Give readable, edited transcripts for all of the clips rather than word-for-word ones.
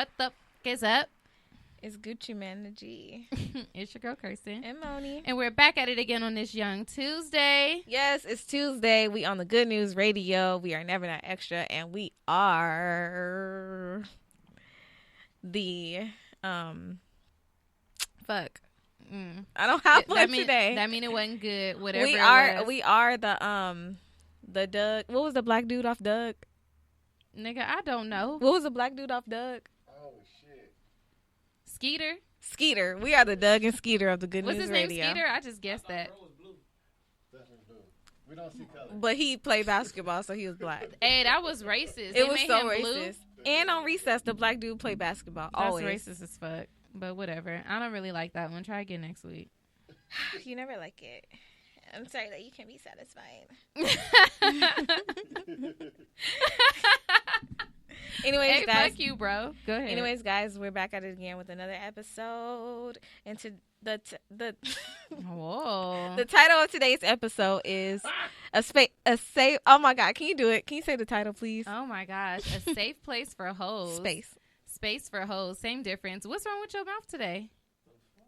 What the f*** is up? It's Gucci Man, the G. It's your girl, Kirsten. And Moni. And we're back at it again on this Young Tuesday. Yes, it's Tuesday. We on the Good News Radio. We are Never Not Extra. And we are the, fuck. I don't have one today. That mean it wasn't good. Whatever we are the Doug. What was the black dude off Doug? Nigga, I don't know. What was the black dude off Doug? Oh, shit. Skeeter. We are the Doug and Skeeter of the Good News Radio. What's his name, Skeeter? I just guessed that. Definitely blue. We don't see color. But he played basketball, so he was black. Hey, that was racist. It was made so him racist. Blue. And on recess, the black dude played basketball. That's always racist as fuck. But whatever. I don't really like that one. Try again next week. You never like it. I'm sorry that you can be satisfied. Anyways, hey, guys. fuck you, bro. Go ahead. Anyways, guys, we're back at it again with another episode. And the Whoa. the title of today's episode is a safe. Oh my God, can you do it? Can you say the title, please? Oh my gosh, a safe place for hoes. Space for hoes. Same difference. What's wrong with your mouth today?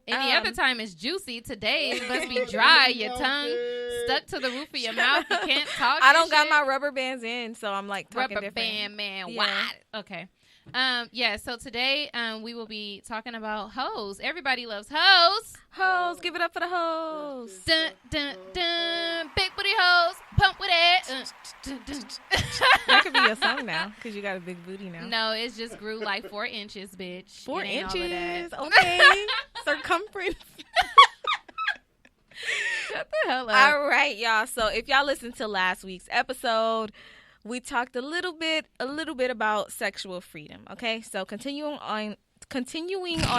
Any other time it's juicy. Today it must be dry. Your tongue stuck to the roof of your mouth. You can't talk. I don't got my rubber bands in, so I'm like talking rubber different. band man. Yeah. Wide. Okay. So today we will be talking about hoes. Everybody loves hoes. Hoes, give it up for the hoes. Dun dun dun. Big booty hoes. Pump with it. Dun, dun. That could be a song now because you got a big booty now. No, it just grew like 4 inches, bitch. 4 It ain't all of inches. that. Okay. Circumference. Shut the hell up. All right, y'all. So if y'all listened to last week's episode, we talked a little bit about sexual freedom. Okay, so continuing on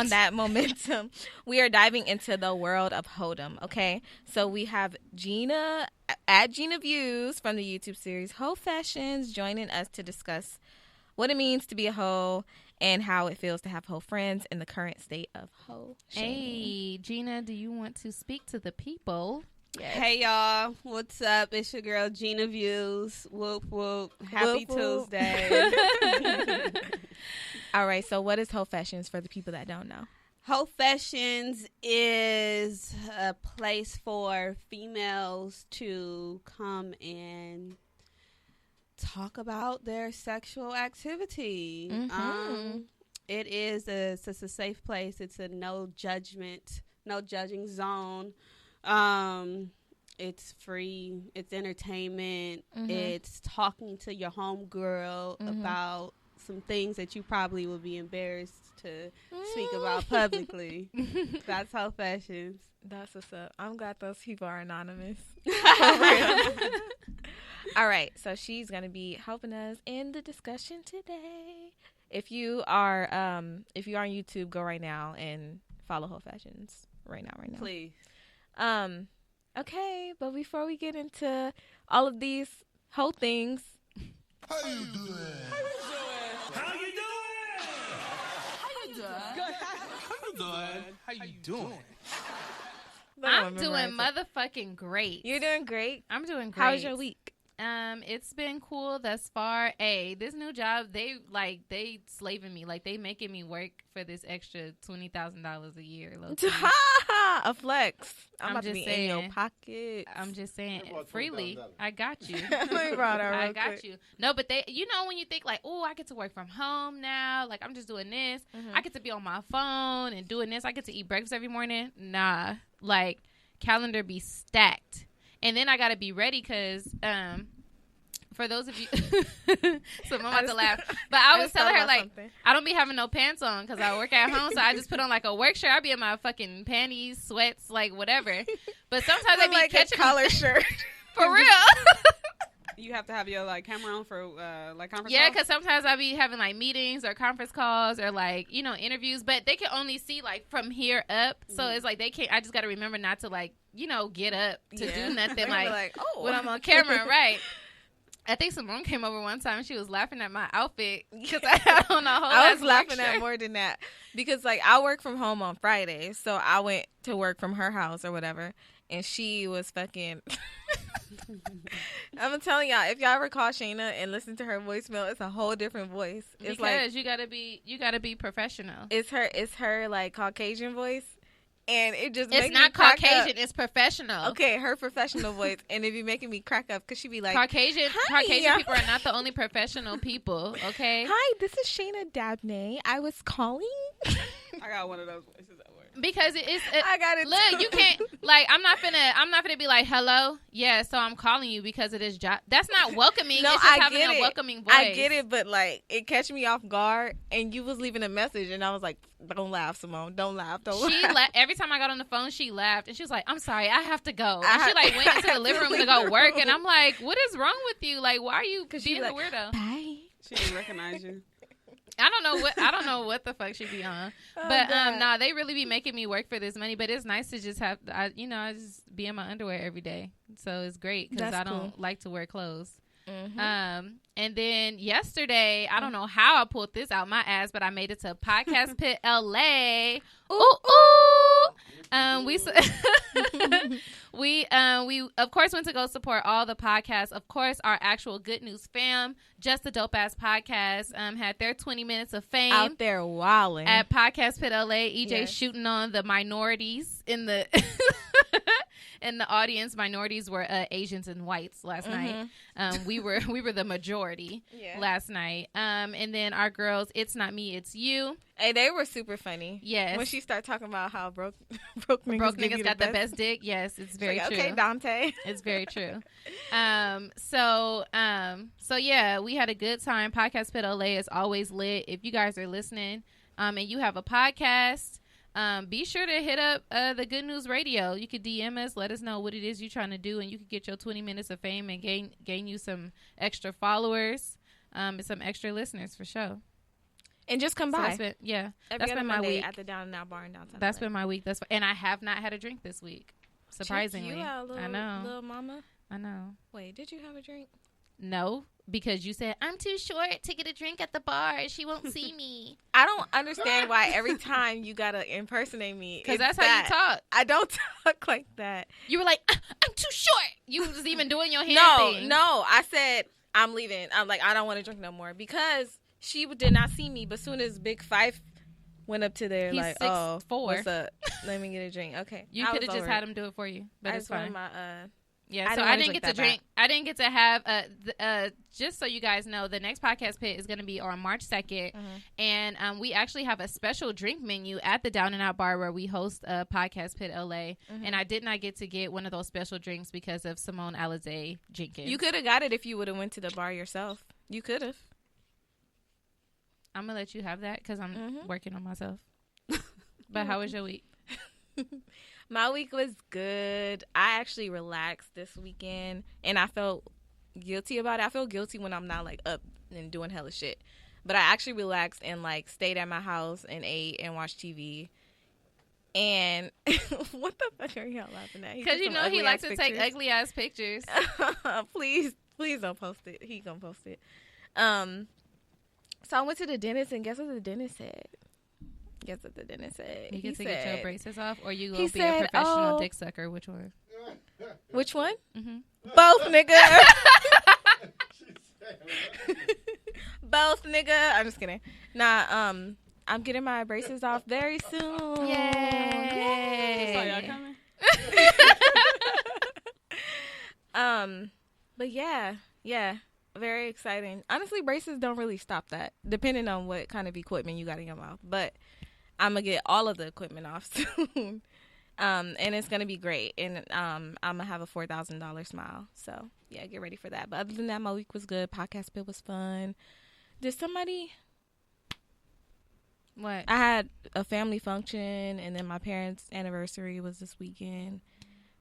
that momentum, we are diving into the world of hoedom. Okay, so we have Gina Views from the YouTube series Hoe Fashions joining us to discuss what it means to be a hoe and how it feels to have hoe friends in the current state of hoe shaming. Hey, Gina, do you want to speak to the people? Yes. Hey y'all, what's up? It's your girl Gina Views. Whoop whoop. Happy Whoop, whoop. Tuesday. All right, so what is Hoe Fashions for the people that don't know? Hoe Fashions is a place for females to come and talk about their sexual activity. Mm-hmm. It is it's a safe place. It's a no judging zone. It's free. It's entertainment. Mm-hmm. It's talking to your homegirl about some things that you probably would be embarrassed to speak about publicly. That's Hoe Fashions. That's what's up. I'm glad those people are anonymous. For real. All right, so she's gonna be helping us in the discussion today. If you are on YouTube, go right now and follow Hoe Fashions right now. Please. Okay, but before we get into all of these hoe things, How you doing? I'm doing motherfucking great. You're doing great. I'm doing great. How's your week? It's been cool thus far. Hey, this new job, they slaving me. Like, they making me work for this extra $20,000 a year. A flex. I'm about just to be saying. in your pocket. I'm just saying, I brought freely. $20,000. I got you. Let me borrow that I real got quick. you. No, but they, when you think like, oh, I get to work from home now. Like, I'm just doing this. I get to be on my phone and doing this. I get to eat breakfast every morning. Nah, like, calendar be stacked. And then I got to be ready because, for those of you, so I'm about to laugh. But I was telling her, like, I don't be having no pants on because I work at home. So I just put on, like, a work shirt. I be in my fucking panties, sweats, like, whatever. But sometimes I be like catching a collar shirt. for real. You have to have your camera on for conference Yeah, calls? because sometimes I be having like meetings or conference calls or like interviews, but they can only see like from here up. So it's like they can't. I just got to remember not to like get up to do nothing like when I'm on camera, right? I think Simone came over one time and she was laughing at my outfit because I had on a whole I was ass laughing work at shirt. more than that because like I work from home on Fridays, so I went to work from her house or whatever, and she was fucking I'm telling y'all, if y'all ever call Shayna and listen to her voicemail, it's a whole different voice. It's because you gotta be professional. It's her like Caucasian voice, and it just it's makes not me crack Caucasian. up. It's professional. Okay, her professional voice, and it be making me crack up because she be like, Caucasian Hi. people are not the only professional people. Okay. "Hi, this is Shayna Dabney. I was calling." I got one of those voices at work. Because it is. I got it. Look, too. you can't like. I'm not finna be like, hello. Yeah, so I'm calling you because of this job. That's not welcoming. No, it's just I having get a it. welcoming voice. I get it, but like it catch me off guard, and you was leaving a message, and I was like, "Don't laugh, Simone. Don't laugh. Don't She laugh." every time I got on the phone, she laughed and she was like, "I'm sorry, I have to go." And she like went into the living room to go work, and I'm like, "What is wrong with you? Like, why are you being like, a weirdo?" Bye. She didn't recognize you. I don't know what the fuck she be on, but nah, they really be making me work for this money. But it's nice to just have, I just be in my underwear every day, so it's great because I don't like to wear clothes. Mm-hmm. And then yesterday, I don't know how I pulled this out my ass, but I made it to Podcast Pit LA. Ooh ooh. We of course went to go support all the podcasts. Of course, our actual Good News fam, Just a Dope Ass Podcast, had their 20 minutes of fame Out there wilding at Podcast Pit LA. EJ Yes. shooting on the minorities in the in the audience. Minorities were Asians and whites last night. We were the majority last night. And then our girls, It's Not Me, It's You. Hey, they were super funny. Yes. When she started talking about how broke niggas got the best dick. Yes, it's very like, true. Okay, Dante. It's very true. So yeah, we had a good time. Podcast Pit LA is always lit. If you guys are listening, and you have a podcast, be sure to hit up the Good News Radio. You could DM us, let us know what it is you're trying to do, and you could get your 20 minutes of fame and gain you some extra followers, and some extra listeners for sure. And just come So by. that's been, Every that's other been my Monday week. at the Down and Out Bar in downtown. That's LA. been my week. And I have not had a drink this week. Surprisingly, Check you out, I know. little mama. I know. Wait, did you have a drink? No, because you said I'm too short to get a drink at the bar. She won't see me. I don't understand why every time you gotta impersonate me. Because that's how you talk. I don't talk like that. You were like, I'm too short. You was even doing your hand thing. No. I said I'm leaving. I'm like, I don't want to drink no more because she did not see me. But soon as Big Fife went up to there, He's like, 6'4". what's up? Let me get a drink. Okay, You could have just had him do it for you, but it's fine. Yeah, I so didn't I wanna didn't drink get to that drink. I didn't get to have. Just so you guys know, the next podcast pit is going to be on March 2nd, and we actually have a special drink menu at the Down and Out Bar where we host a Podcast Pit LA. And I did not get to get one of those special drinks because of Simone Alizé Jenkins. You could have got it if you would have went to the bar yourself. You could have. I'm gonna let you have that because I'm working on myself. But how was your week? My week was good. I actually relaxed this weekend, and I felt guilty about it. I feel guilty when I'm not like up and doing hella shit. But I actually relaxed and like stayed at my house and ate and watched TV. And what the fuck are y'all laughing at? Because you know he likes to take ugly ass pictures. Please don't post it. He gonna post it. So I went to the dentist, and guess what the dentist said? Guess what the dentist said? You get to get your braces off, or you he gonna be said, a professional "Oh." dick sucker? Which one? Which one? Mm-hmm. Both, nigga. Both, nigga. I'm just kidding. Nah, I'm getting my braces off very soon. Yay! Saw y'all coming. But yeah, very exciting. Honestly, braces don't really stop that, depending on what kind of equipment you got in your mouth. But I'm gonna get all of the equipment off soon, and it's gonna be great. And I'm gonna have a $4,000 smile. So yeah, get ready for that. But other than that, my week was good. Podcast bit was fun. Did somebody? What? I had a family function, and then my parents' anniversary was this weekend.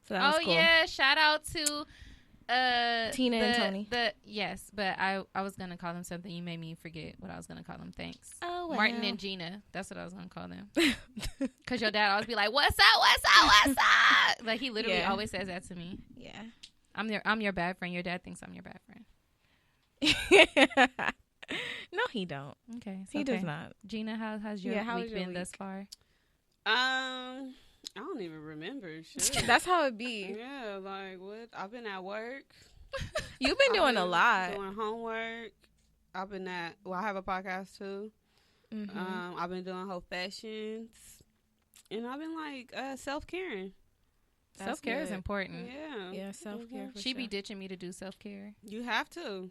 So that was cool. Yeah! Shout out to Tina and Tony. Yes, but I was gonna call them something. You made me forget what I was gonna call them. Thanks. Oh, wow. Martin and Gina. That's what I was gonna call them. Cause your dad always be like, "What's up? What's up? What's up?" Like he literally always says that to me. Yeah. I'm your bad friend. Your dad thinks I'm your bad friend. No, he don't. Okay, He does not. Gina, how's your how was week your been week? thus far? I don't even remember shit. That's how it be. Yeah, like what? I've been at work. You've been doing a lot. Doing homework. I've been at. Well, I have a podcast too. Mm-hmm. I've been doing whole fashions, and I've been like self-caring. Self-care is important. Yeah. Yeah, self-care. For She sure. be ditching me to do self-care. You have to.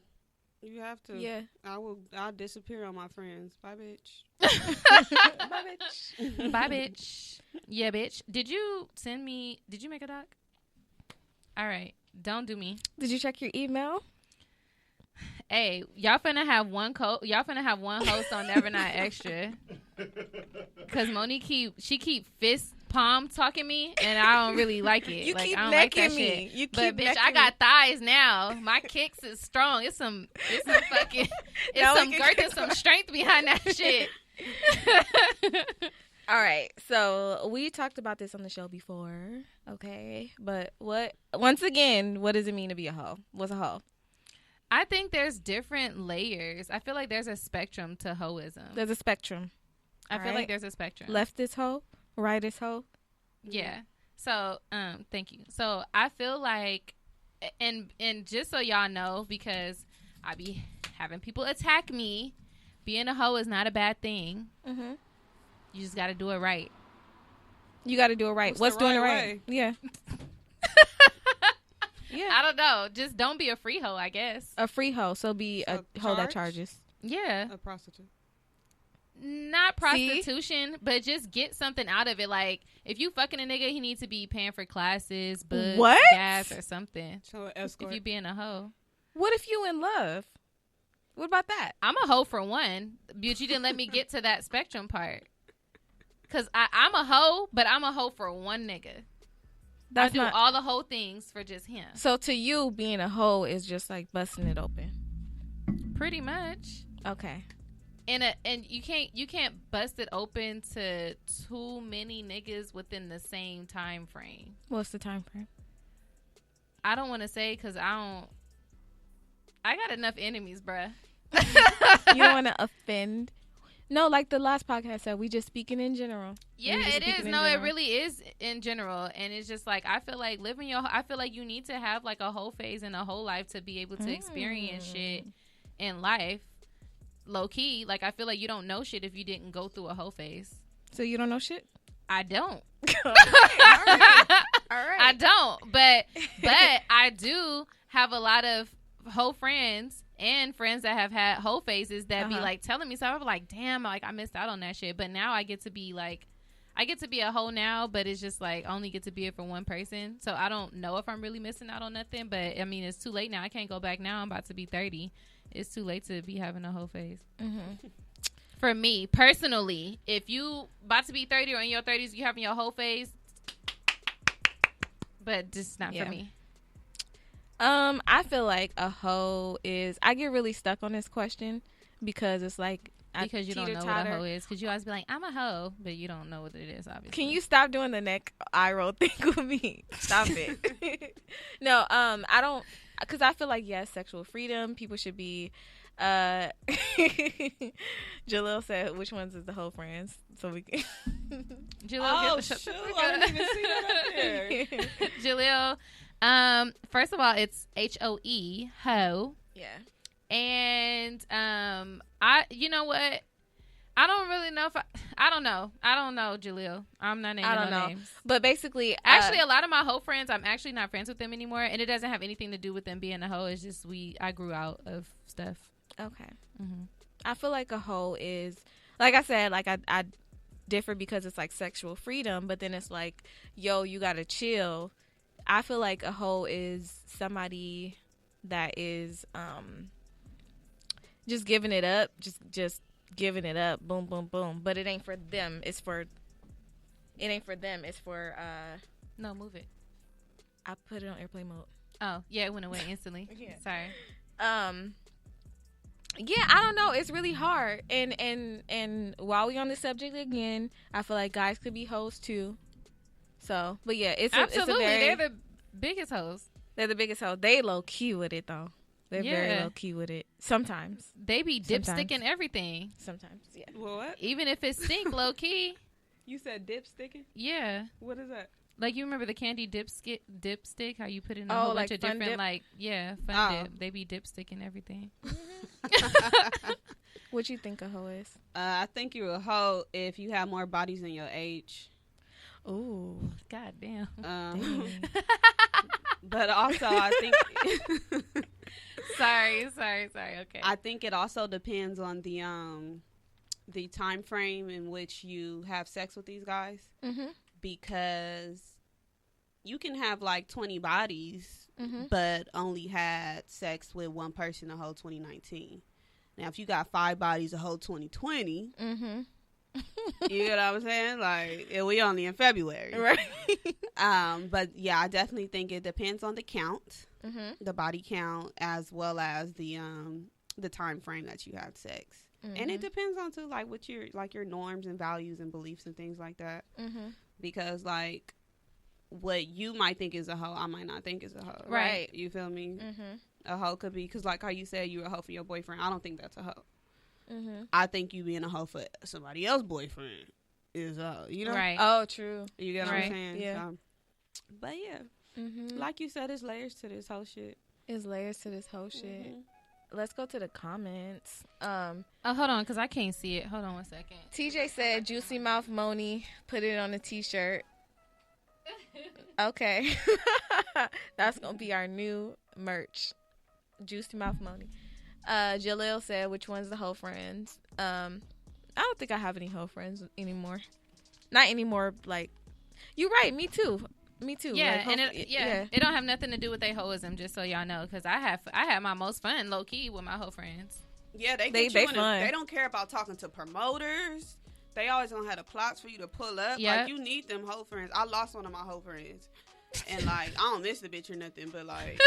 You have to. Yeah. I'll disappear on my friends. Bye, bitch. Bye, bitch. Bye, bitch. Yeah, bitch. Did you make a doc? All right. Don't do me. Did you check your email? Hey, y'all finna have one host on Never Not Extra. Cause Monique keep fist palm talking me, and I don't really like it. You like, keep I don't like that necking me. shit. You But keep bitch, I got thighs now. My kicks is strong. It's some fucking Now some we can- girth and some strength behind that shit. All right, so we talked about this on the show before, okay? But once again, what does it mean to be a hoe? What's a hoe? I think there's different layers. I feel like there's a spectrum to hoism. There's a spectrum. I feel right. like there's a spectrum. Leftist hoe, rightist hoe. Yeah. So, thank you. So I feel like, and just so y'all know, because I be having people attack me, being a hoe is not a bad thing. Mm-hmm. You just got to do it right. You got to do it right. What's the doing it right right? way? Yeah. Yeah. I don't know. Just don't be a free hoe, I guess. A free hoe, so be a So hoe that charge? charges. Yeah. A prostitute. Not prostitution, but just get something out of it. Like, if you fucking a nigga, he needs to be paying for classes, books, What? gas, or something. So an If escort. you being a hoe. What if you in love? What about that? I'm a hoe for one, but you didn't let me get to that spectrum part. Because I'm a hoe, but I'm a hoe for one nigga. That's I do not. all the whole things for just him. So to you, being a hoe is just like busting it open. Pretty much. Okay. And you can't bust it open to too many niggas within the same time frame. What's the time frame? I don't want to say because I got enough enemies, bruh. You don't want to offend. No, like the last podcast said, we just speaking in general. Yeah, We just it speaking is. in No, it general. really is in general. And it's just like, I feel like I feel like you need to have like a whole phase and a whole life to be able to experience shit in life. Low key. Like, I feel like you don't know shit if you didn't go through a whole phase. So you don't know shit? I don't. All right. I don't. But I do have a lot of whole friends and friends that have had whole phases that be like telling me stuff. I'm like, damn, like I missed out on that shit. But now I get to be like, I get to be a hoe now, but it's just like I only get to be it for one person. So I don't know if I'm really missing out on nothing. But I mean, it's too late now. I can't go back now. I'm about to be 30. It's too late to be having a whole phase. Mm-hmm. For me personally, if you about to be 30 or in your 30s, you having your whole phase, but just not for me. I feel like a hoe is. I get really stuck on this question because it's like Because you don't know what a hoe is. Because you always be like, I'm a hoe, but you don't know what it is, obviously. Can you stop doing the neck eye roll thing with me? Stop it. No, I don't. Because I feel like, yes, sexual freedom. People should be. Jalil said, which ones is the whole friends? So we can. Jalil, Oh, shoot. I didn't even see that up there. Jalil, first of all, it's HOE, hoe. Yeah. And you know what? I don't really know if I don't know, Jalil. I'm not naming names. But basically, Actually, a lot of my hoe friends, I'm actually not friends with them anymore, and it doesn't have anything to do with them being a hoe. It's just I grew out of stuff. okay. Mm-hmm. I feel like a hoe is, like I said, like I differ because it's like sexual freedom, but then it's like, yo, you gotta chill. I feel like a hoe is somebody that is just giving it up, just giving it up, boom, boom, boom. But it ain't for them. It ain't for them. It's for No, move it. I put it on airplane mode. Oh, yeah, it went away instantly. Yeah. Sorry. Yeah, I don't know. It's really hard. And while we on the subject again, I feel like guys could be hoes too. So, but yeah, Absolutely. they're They're the biggest hoes. the biggest hoe. They low key with it though. They're very Yeah. low key with it. Sometimes. They be Sometimes. dipsticking everything. Sometimes, yeah. Well, what? Even if it stink low key. You said dipsticking? Yeah. What is that? Like, you remember the candy dipstick? How you put in a Oh, whole like bunch of Fun different, Dip? like, yeah, fun Oh. dip. They be dipsticking everything. What you think a hoe is? I think you're a hoe if you have more bodies than your age. Ooh. God damn. But also, I think Sorry. Okay. I think it also depends on the time frame in which you have sex with these guys, Mm-hmm. because you can have like 20 bodies, Mm-hmm. but only had sex with one person the whole 2019. Now, if you got 5 bodies the whole 2020, Mm-hmm. you know what I'm saying? Like, we only in February. Right. But yeah, I definitely think it depends on the count, Mm-hmm. the body count, as well as the time frame that you had sex. And it depends on too, like, what your norms and values and beliefs and things like that. Mm-hmm. Because like, what you might think is a hoe, I might not think is a hoe. Right. You feel me? Mm-hmm. A hoe could be, because like how you said you a hoe for your boyfriend. I don't think that's a hoe. Mm-hmm. I think you being a hoe for somebody else's boyfriend is a hoe. You know? Right. Oh, true. You get what Right. I'm saying? Yeah. So, but yeah, Mm-hmm. like you said, there's layers to this whole shit. There's layers to this whole shit. Mhm. Let's go to the comments. Oh, hold on, because I can't see it. Hold on 1 second. TJ said, "Juicy Mouth Moni, put it on a t-shirt." Okay. That's going to be our new merch. Juicy Mouth Moni. Jalil said, "Which one's the hoe friends?" I don't think I have any hoe friends anymore. Not anymore. Like, you're right. Me too. Yeah, Like, and it don't have nothing to do with their hoism, just so y'all know, because I had my most fun low key with my hoe friends. Yeah, they fun. They don't care about talking to promoters. They always gonna have the plots for you to pull up. Yep. Like, you need them hoe friends. I lost one of my hoe friends, and like, I don't miss the bitch or nothing, but like,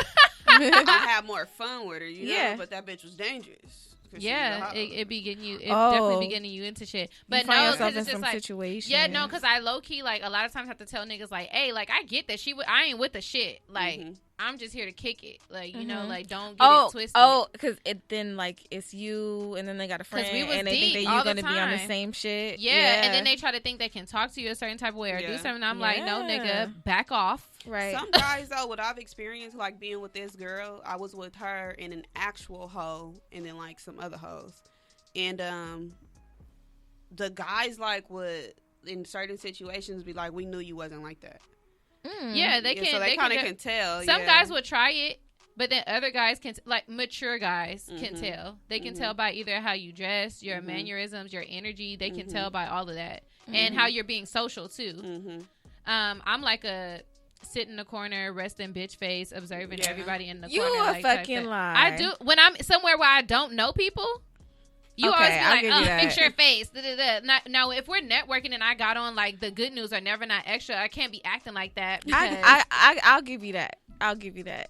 I had more fun with her. You Yeah. know, but that bitch was dangerous. 'Cause she Yeah, was a hoe. it be getting you. It Oh. definitely be getting you into shit. But you find no, yourself because in it's some just like. situation. Yeah, no, because I low key, like, a lot of times have to tell niggas, like, hey, like, I get that I ain't with the shit. Like, Mhm. I'm just here to kick it. Like, you know, Mhm. like, don't get it twisted. Because it then, like, it's you, and then they got a friend, we was and they think deep that all you're the going to be on the time. same shit. Yeah, and then they try to think they can talk to you a certain type of way or do Yeah. something. I'm like, no, Yeah. nigga, back off. Right. Some guys though, what I've experienced, like being with this girl, I was with her and an actual hoe, and then like some other hoes, and the guys like would in certain situations be like, we knew you wasn't like that. Yeah, they Yeah, can. so they kind of can tell. Some yeah. guys would try it, but then other guys can, like mature guys, can Mhm. tell. They can Mhm. tell by either how you dress, your Mhm. mannerisms, your energy. They can Mhm. tell by all of that, and how you're being social too. Mm-hmm. I'm like a sit in the corner, resting bitch face, observing Yeah. everybody in the You corner. a like, type fucking thing. lie. I do when I'm somewhere where I don't know people. You Okay, always be I'll like, give oh, you that. fix your face. Da, da, da. Now, if we're networking and I got on like the good news or never not extra, I can't be acting like that. Because I'll give you that. I'll give you that.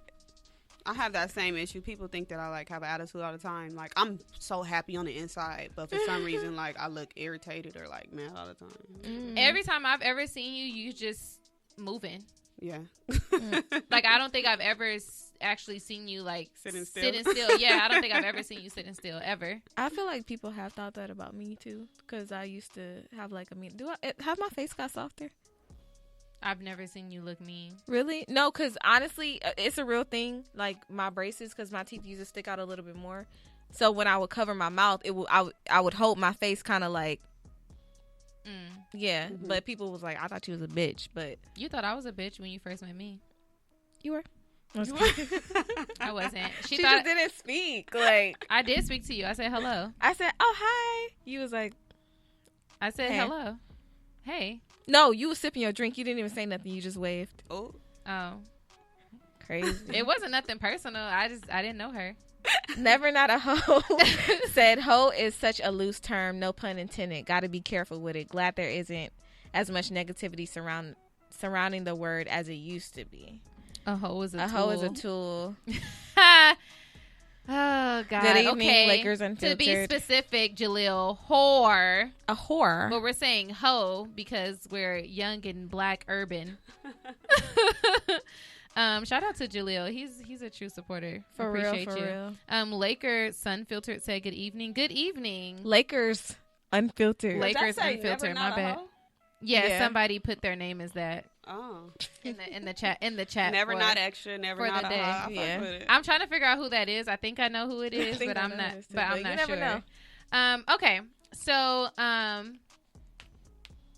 I have that same issue. People think that I like have an attitude all the time. Like, I'm so happy on the inside, but for some reason, like, I look irritated or like mad all the time. every time I've ever seen you, you just moving. Yeah. Like, I don't think I've ever actually seen you like Sitting still. Yeah, I don't think I've ever seen you sitting still ever. I feel like people have thought that about me too, because I used to have like have my face got softer? I've never seen you look mean. Really? No, because honestly, it's a real thing. Like my braces, because my teeth used to stick out a little bit more. So when I would cover my mouth, I would hold my face kind of like, yeah. Mhm. But people was like, I thought you was a bitch, but You thought I was a bitch when you first met me. you were. I wasn't. She thought just didn't speak. Like I did speak to you. I said hello. I said, oh hi. You was like, I said Hey. hello. Hey. no, you was sipping your drink. You didn't even say nothing. You just waved. Oh. Oh. Crazy. It wasn't nothing personal. I didn't know her. Never not a hoe said hoe is such a loose term, no pun intended. Got to be careful with it. Glad there isn't as much negativity surrounding the word as it used to be. A hoe is a hoe is a tool. Oh God. Good evening, okay. Lakers To Unfiltered. be specific, Jaleel, whore. A whore. But we're saying hoe because we're young and black urban. Shout out to Jaleel. He's a true supporter. For Appreciate real, for you. real. Lakers Unfiltered said good evening. Good evening. Lakers Unfiltered. Lakers Unfiltered. My bad. Yeah, somebody put their name as that Oh, in the chat. never for- not extra, never for not the a day. high. Yeah. I'm trying to figure out who that is. I think I know who it is, think but I I'm know not. who it is too, But I'm but you not never sure. know. Okay. So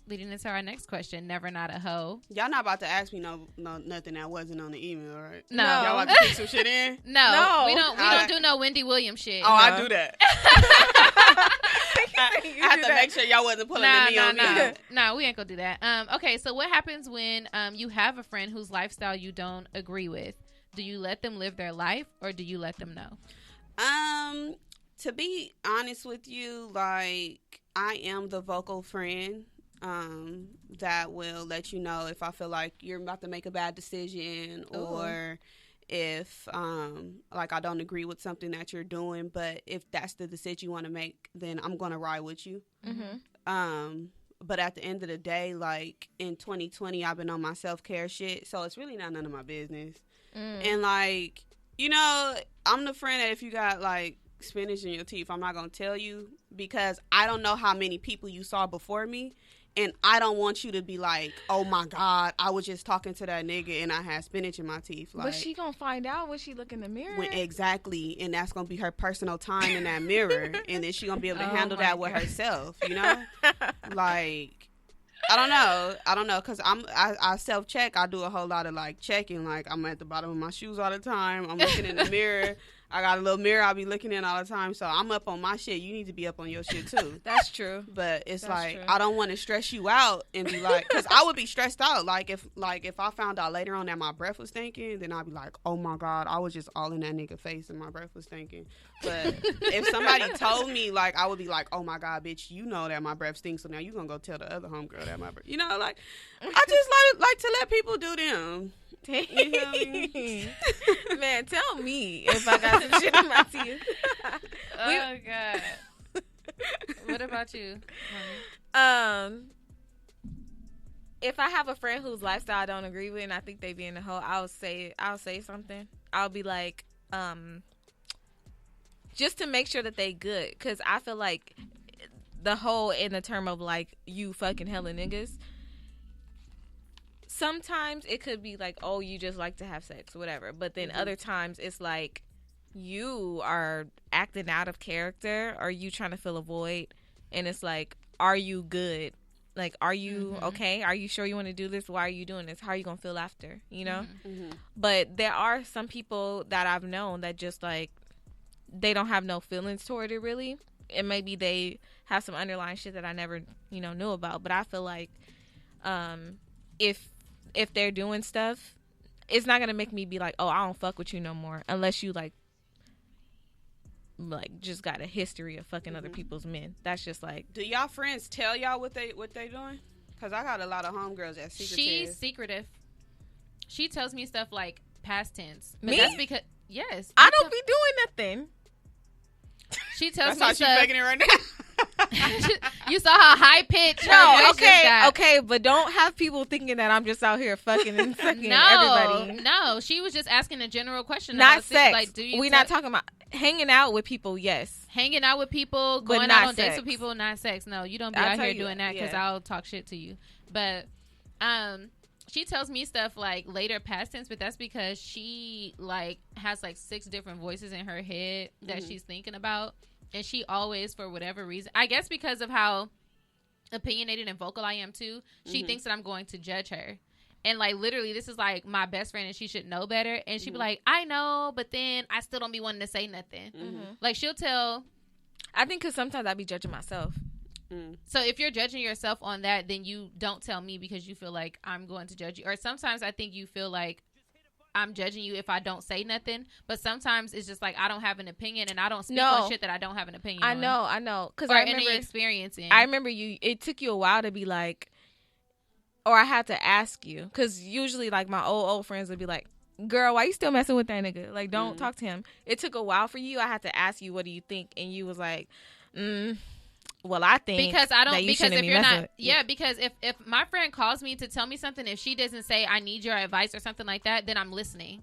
leading into our next question. Never not a hoe. Y'all not about to ask me no nothing that wasn't on the email, right? No. Y'all about to put some shit in? No, No. we don't do no Wendy Williams shit. Oh, I do that. I have to make sure y'all wasn't pulling the me on me. No, we ain't gonna do that. Okay, so what happens when you have a friend whose lifestyle you don't agree with? Do you let them live their life or do you let them know? To be honest with you, like, I am the vocal friend that will let you know if I feel like you're about to make a bad decision or if like I don't agree with something that you're doing, but if that's the decision you want to make, then I'm gonna ride with you. But at the end of the day, like, in 2020 I've been on my self-care shit, so it's really not none of my business. And, like, you know, I'm the friend that if you got like spinach in your teeth, I'm not gonna tell you, because I don't know how many people you saw before me. And I don't want you to be like, oh, my God, I was just talking to that nigga and I had spinach in my teeth. Like, but she going to find out when she look in the mirror. Exactly. And that's going to be her personal time in that mirror. And then she going to be able to handle that with herself, you know? Like, I don't know. Because I self-check. I do a whole lot of, like, checking. Like, I'm at the bottom of my shoes all the time. I'm looking in the mirror. I got a little mirror I'll be looking in all the time. So I'm up on my shit. You need to be up on your shit, too. That's true. But it's That's like, true. I don't want to stress you out and be like, because I would be stressed out. Like if I found out later on that my breath was stinking, then I'd be like, oh my God, I was just all in that nigga face and my breath was stinking. But if somebody told me, like, I would be like, oh my God, bitch, you know that my breath stinks, so now you gonna go tell the other homegirl that my breath, you know, like, I just like to let people do them. You know what I mean? Man, tell me if I got some shit in my teeth. Oh God. What about you, mommy? If I have a friend whose lifestyle I don't agree with and I think they be in the hole, I'll say something. I'll be like, just to make sure that they good, because I feel like the whole in the term of like you fucking hella niggas. Sometimes it could be like, oh, you just like to have sex, whatever. But then other times it's like you are acting out of character, or you trying to fill a void, and it's like, are you good? Like, are you okay? Are you sure you want to do this? Why are you doing this? How are you gonna feel after? You know. But there are some people that I've known that just like they don't have no feelings toward it really, and maybe they have some underlying shit that I never knew about. But I feel like if they're doing stuff, it's not gonna make me be like, oh, I don't fuck with you no more, unless you like just got a history of fucking other people's men. That's just like. Do y'all friends tell y'all what they doing? Because I got a lot of homegirls that's secretive. She's secretive. She tells me stuff like past tense. But Me? That's because yes, I don't be doing nothing. She tells That's me how she's stuff. faking it right now. You saw how high pitched her No, voice just got. okay, but don't have people thinking that I'm just out here fucking and sucking everybody. No, she was just asking a general question. Not about sex. Like, do you We're not talking about hanging out with people. Yes, hanging out with people, But going not out on dates sex. with people, not sex. No, you don't be I'll out tell here you, doing that because yeah. I'll talk shit to you. But she tells me stuff like later past tense, but that's because she like has like 6 different voices in her head that she's thinking about, and she always, for whatever reason, I guess because of how opinionated and vocal I am too, she thinks that I'm going to judge her. And like literally, this is like my best friend, and she should know better. And she'd be like, "I know, but then I still don't be wanting to say nothing." Like she'll tell. I think because sometimes I be judging myself. So if you're judging yourself on that, then you don't tell me because you feel like I'm going to judge you. Or sometimes I think you feel like I'm judging you if I don't say nothing. But sometimes it's just like I don't have an opinion, and I don't speak on shit that I don't have an opinion on. I know. Because Or I remember any experience in. I remember it took you a while to be like, or I had to ask you, because usually like my old friends would be like, girl, why you still messing with that nigga? Like, don't talk to him. It took a while for you. I had to ask you, what do you think? And you was like, well, I think because I don't that you because shouldn't if be you're messing not with- because if my friend calls me to tell me something, if she doesn't say I need your advice or something like that, then I'm listening.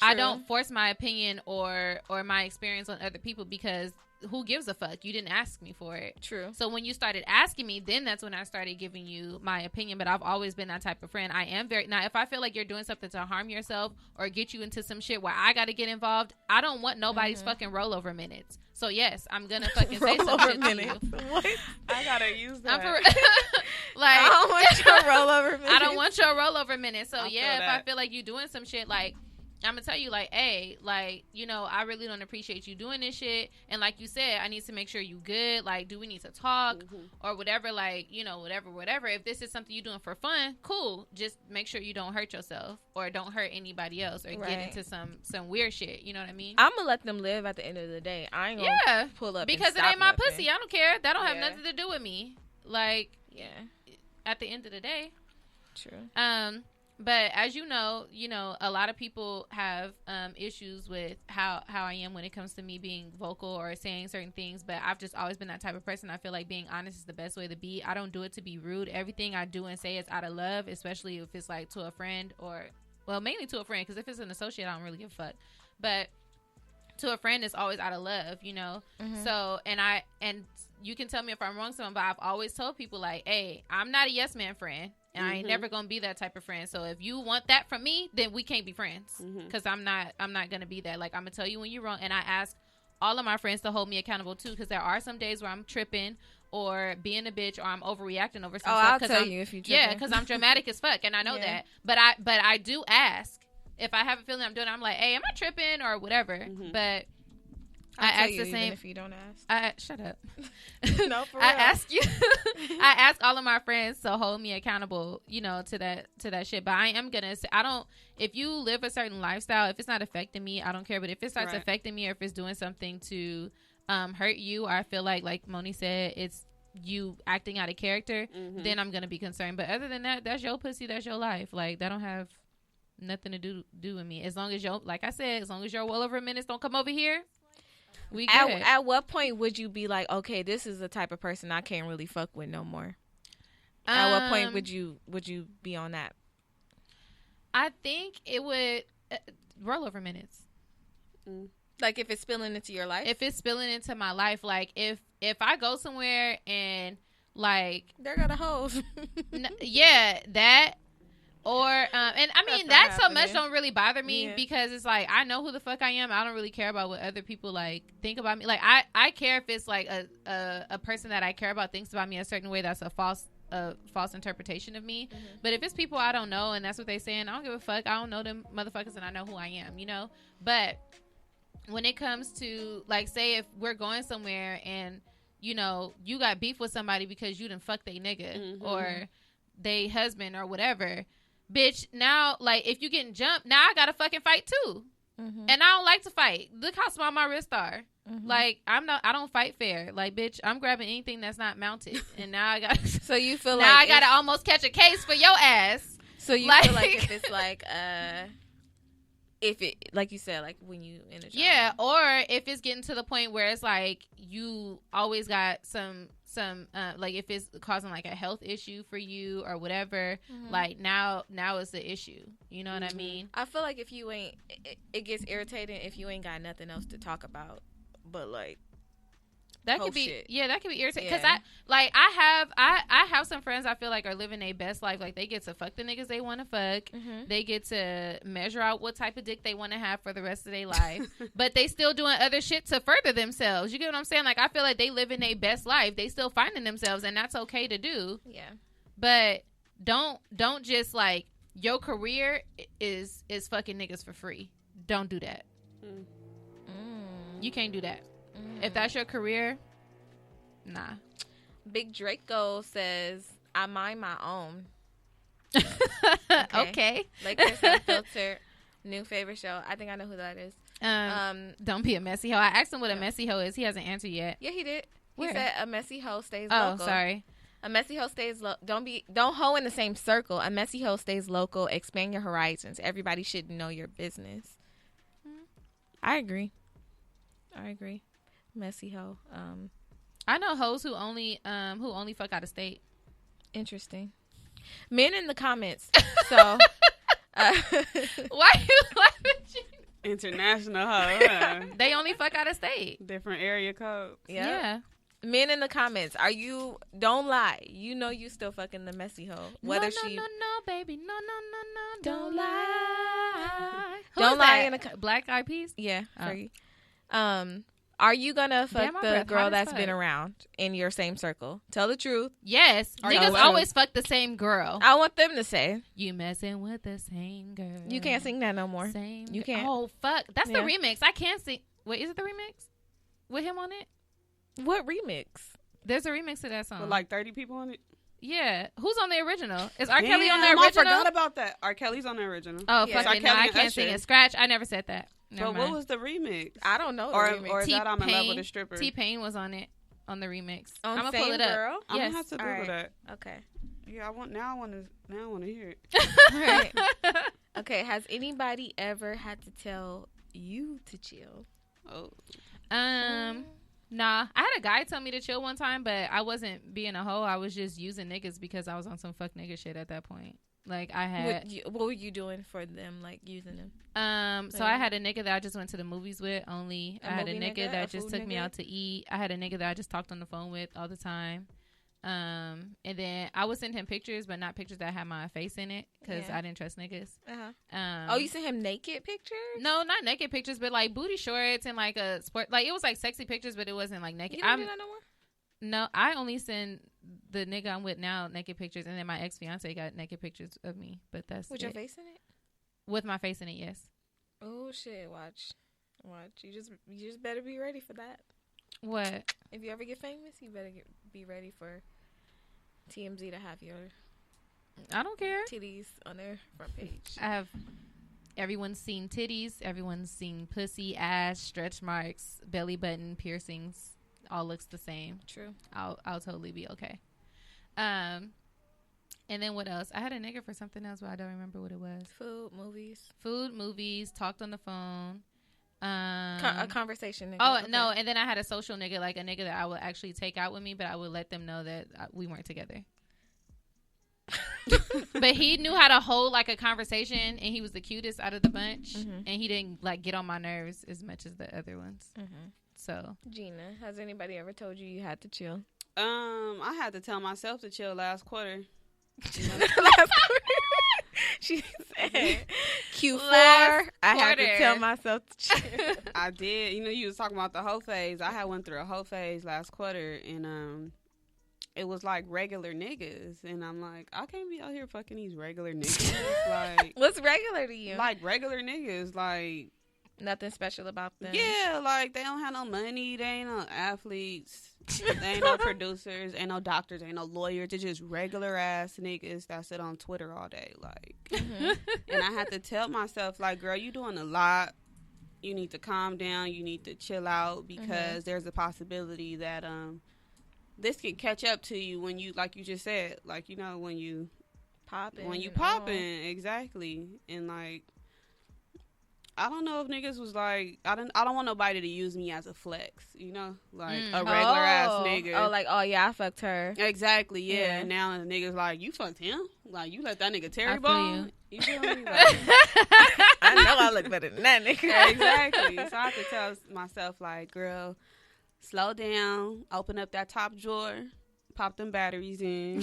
I don't force my opinion or my experience on other people, because who gives a fuck? You didn't ask me for it. True. So when you started asking me, then that's when I started giving you my opinion. But I've always been that type of friend. I am very, now if I feel like you're doing something to harm yourself or get you into some shit where I got to get involved, I don't want nobody's fucking rollover minutes. So yes, I'm gonna fucking say some shit to you. What? I gotta use that. Like, I don't want your rollover minutes. I don't want your rollover minutes. So I yeah, feel if I that. feel like you doing some shit, like, I'm gonna tell you, like, hey, like, you know, I really don't appreciate you doing this shit. And like you said, I need to make sure you good. Like, do we need to talk or whatever? Like, you know, whatever. If this is something you're doing for fun, cool. Just make sure you don't hurt yourself or don't hurt anybody else or get into some weird shit. You know what I mean? I'm gonna let them live at the end of the day. I ain't gonna pull up because and it stop ain't my nothing. pussy. I don't care. That don't have Yeah. nothing to do with me. Like, Yeah, at the end of the day. true. But as you know, a lot of people have issues with how I am when it comes to me being vocal or saying certain things. But I've just always been that type of person. I feel like being honest is the best way to be. I don't do it to be rude. Everything I do and say is out of love, especially if it's like to a friend or, well, mainly to a friend. Because if it's an associate, I don't really give a fuck. But to a friend, it's always out of love, you know. So and you can tell me if I'm wrong, someone, but I've always told people like, hey, I'm not a yes man friend. And I ain't never gonna be that type of friend. So if you want that from me, then we can't be friends. Because I'm not gonna be that. Like, I'm gonna tell you when you're wrong. And I ask all of my friends to hold me accountable too. Because there are some days where I'm tripping or being a bitch or I'm overreacting over some stuff. I'll tell you if you tripping. Yeah, because I'm dramatic as fuck, and I know that. But I do ask if I have a feeling I'm doing it. I'm like, hey, am I tripping or whatever? But I ask the same. Even if you don't ask. Shut up. No, for real. I ask you. I ask all of my friends to hold me accountable, you know, to that shit. But I am gonna say, I don't. If you live a certain lifestyle, if it's not affecting me, I don't care. But if it starts affecting me, or if it's doing something to hurt you, or I feel like Moni said, it's you acting out of character, then I'm gonna be concerned. But other than that, that's your pussy, that's your life. Like, that don't have nothing to do with me. As long as like I said, as long as your well over minutes don't come over here. We good. At what point would you be like, okay, this is the type of person I can't really fuck with no more? At what point would you be on that? I think it would roll over minutes. Like, if it's spilling into your life? If it's spilling into my life, like if I go somewhere and like they're gonna hose. Yeah, that. Or and I mean that so much don't really bother me because it's like I know who the fuck I am. I don't really care about what other people like think about me. Like I care if it's like a person that I care about thinks about me a certain way that's a false interpretation of me. But if it's people I don't know and that's what they saying, I don't give a fuck. I don't know them motherfuckers and I know who I am, you know. But when it comes to like, say if we're going somewhere and you know you got beef with somebody because you done fuck they nigga or they husband or whatever. Bitch, now, like, if you getting jumped, now I gotta fucking fight too. And I don't like to fight. Look how small my wrists are. Like, I don't fight fair. Like, bitch, I'm grabbing anything that's not mounted. And now I got So you feel now like I gotta almost catch a case for your ass. So you feel like if it's like if it, like you said, like when you in a job. Yeah, or if it's getting to the point where it's like you always got some like if it's causing like a health issue for you or whatever, like now it's the issue. You know what I mean? I feel like if you ain't, it gets irritating if you ain't got nothing else to talk about. But like that could be shit. Yeah, that could be irritating because I have some friends I feel like are living their best life. Like they get to fuck the niggas they want to fuck. They get to measure out what type of dick they want to have for the rest of their life, but they still doing other shit to further themselves. You get what I'm saying? Like I feel like they living their best life. They still finding themselves, and that's okay to do. Yeah, but don't just like your career is fucking niggas for free. Don't do that. You can't do that. If that's your career, nah. Big Draco says, I mind my own. Okay. Lakers Unfiltered, new favorite show. I think I know who that is. Don't be a messy hoe. I asked him what a messy hoe is. He hasn't answered yet. Yeah, he did. Where? He said a messy hoe stays Oh, local. sorry. A messy hoe stays don't hoe in the same circle. A messy hoe stays local. Expand your horizons. Everybody should know your business. I agree. Messy hoe. I know hoes who only fuck out of state. Interesting. Men in the comments. So Why you laughing? International hoe. Huh? They only fuck out of state. Different area codes. Yep. Yeah. Men in the comments, don't lie. You know you still fucking the messy hoe. Whether no, she no, baby. No, don't lie. Don't lie in the Black Eyed Peas? Yeah, Oh. free. Are you gonna fuck my the breath girl hot as that's fuck. been around in your same circle? Tell the truth. Yes. Are you Niggas true? always fuck the same girl. I want them to say. You messing with the same girl. You can't sing that no more. Same You can't. Oh, fuck. That's Yeah. the remix. I can't sing. Wait, is it the remix? With him on it? What remix? There's a remix to that song. With like 30 people on it. Yeah. Who's on the original? Is R. Kelly on the Damn, original? I forgot about that. R. Kelly's on the original. Oh, Yeah. fuck It's it. R. No, Kelly I and can't sing Usher. it. Scratch. I never said that. Never But mind. what was the remix? I don't know the Or remix. is that I'm in love with a stripper? T-Pain was on it, on the remix. On I'm going to Same pull it up. Girl? I'm Yes. gonna have to Google Alright. that. Okay. Yeah, I want to hear it. All right. Okay. Has anybody ever had to tell you to chill? Oh, Nah. I had a guy tell me to chill one time, but I wasn't being a hoe. I was just using niggas because I was on some fuck nigga shit at that point. Like, I had... What were you doing for them, like using them? So I had a nigga that I just went to the movies with only. A I had a movie nigga nigga? that A just food took me nigga? out to eat. I had a nigga that I just talked on the phone with all the time. And then I would send him pictures, but not pictures that had my face in it because Yeah. I didn't trust niggas. Uh-huh. Oh, you sent him naked pictures? No, not naked pictures, but like booty shorts and like a sport. Like it was like sexy pictures, but it wasn't like naked. You don't do that no more? No, I only send the nigga I'm with now naked pictures, and then my ex fiance got naked pictures of me. But that's With it. your face in it? With my face in it, yes. Oh shit! Watch. You just better be ready for that. What? If you ever get famous, you better be ready for TMZ to have your I don't care. titties on their front page. I have. Everyone's seen titties. Everyone's seen pussy, ass, stretch marks, belly button, piercings. All looks the same. True. I'll totally be okay. And then what else? I had a nigga for something else, but I don't remember what it was. Food, movies. Food, movies, talked on the phone. A conversation. Nigga. Oh, Okay. no. And then I had a social nigga, like a nigga that I would actually take out with me, but I would let them know that we weren't together. But he knew how to hold like a conversation, and he was the cutest out of the bunch. Mhm. And he didn't like get on my nerves as much as the other ones. Mm-hmm. So Gina, has anybody ever told you had to chill? I had to tell myself to chill last quarter. She said Q4. Last I had to quarter. tell myself to chill. I did. You know, you was talking about the hoe phase. I had went through a hoe phase last quarter, and it was like regular niggas, and I'm like, I can't be out here fucking these regular niggas. Like, What's regular to you? like regular niggas, like. Nothing special about them. Yeah, like they don't have no money. They ain't no athletes. They ain't no producers. Ain't no doctors. Ain't no lawyers. They're just regular ass niggas that sit on Twitter all day. Like, and I had to tell myself, like, girl, you doing a lot. You need to calm down. You need to chill out because there's a possibility that this can catch up to you when you, like you just said, like, you know, when you Popping. popping, exactly, and like. I don't know if niggas was like I don't want nobody to use me as a flex, you know, like a regular ass nigga. Oh, like I fucked her. Exactly, yeah. Yeah. And now the niggas like you fucked him, like you let that nigga Terry feel bone. you. You feel me? Like, I know I look better than that nigga. exactly. So I have to tell myself like, girl, slow down, open up that top drawer, pop them batteries in.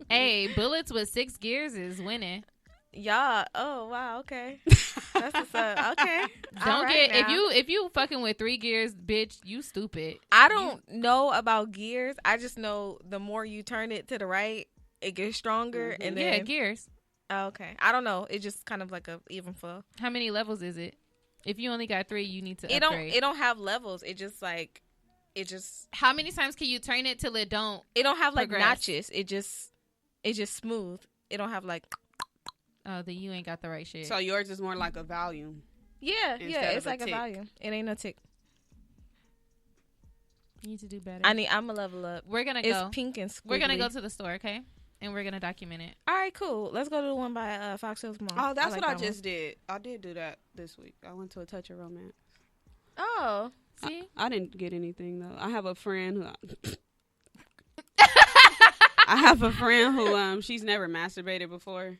hey, bullets with 6 gears is winning. Y'all, oh wow, okay. That's what's up. Okay. Don't All right get now. if you fucking with 3 gears, bitch, you stupid. I don't know about gears. I just know the more you turn it to the right, it gets stronger. And Yeah, then gears. oh, okay. I don't know. It's just kind of like a even flow. How many levels is it? If you only got 3, you need to It upgrade. don't have levels. It just How many times can you turn it till it don't? it don't have like Progress. notches. It's just smooth. It don't have like Oh, then you ain't got the right shit. So yours is more like a volume. yeah. Instead It's of a like a tick. volume. It ain't no tick. you need to do better. I'm a level up. We're gonna It's go. pink and squiggly. We're gonna go to the store, okay? And we're gonna document it. All right, cool. Let's go to the one by Fox Hills Mall. Oh, that's like what I that one. just did. I did do that this week. I went to a Touch of Romance. Oh, See? I didn't get anything though. I have a friend who I have a friend who she's never masturbated before.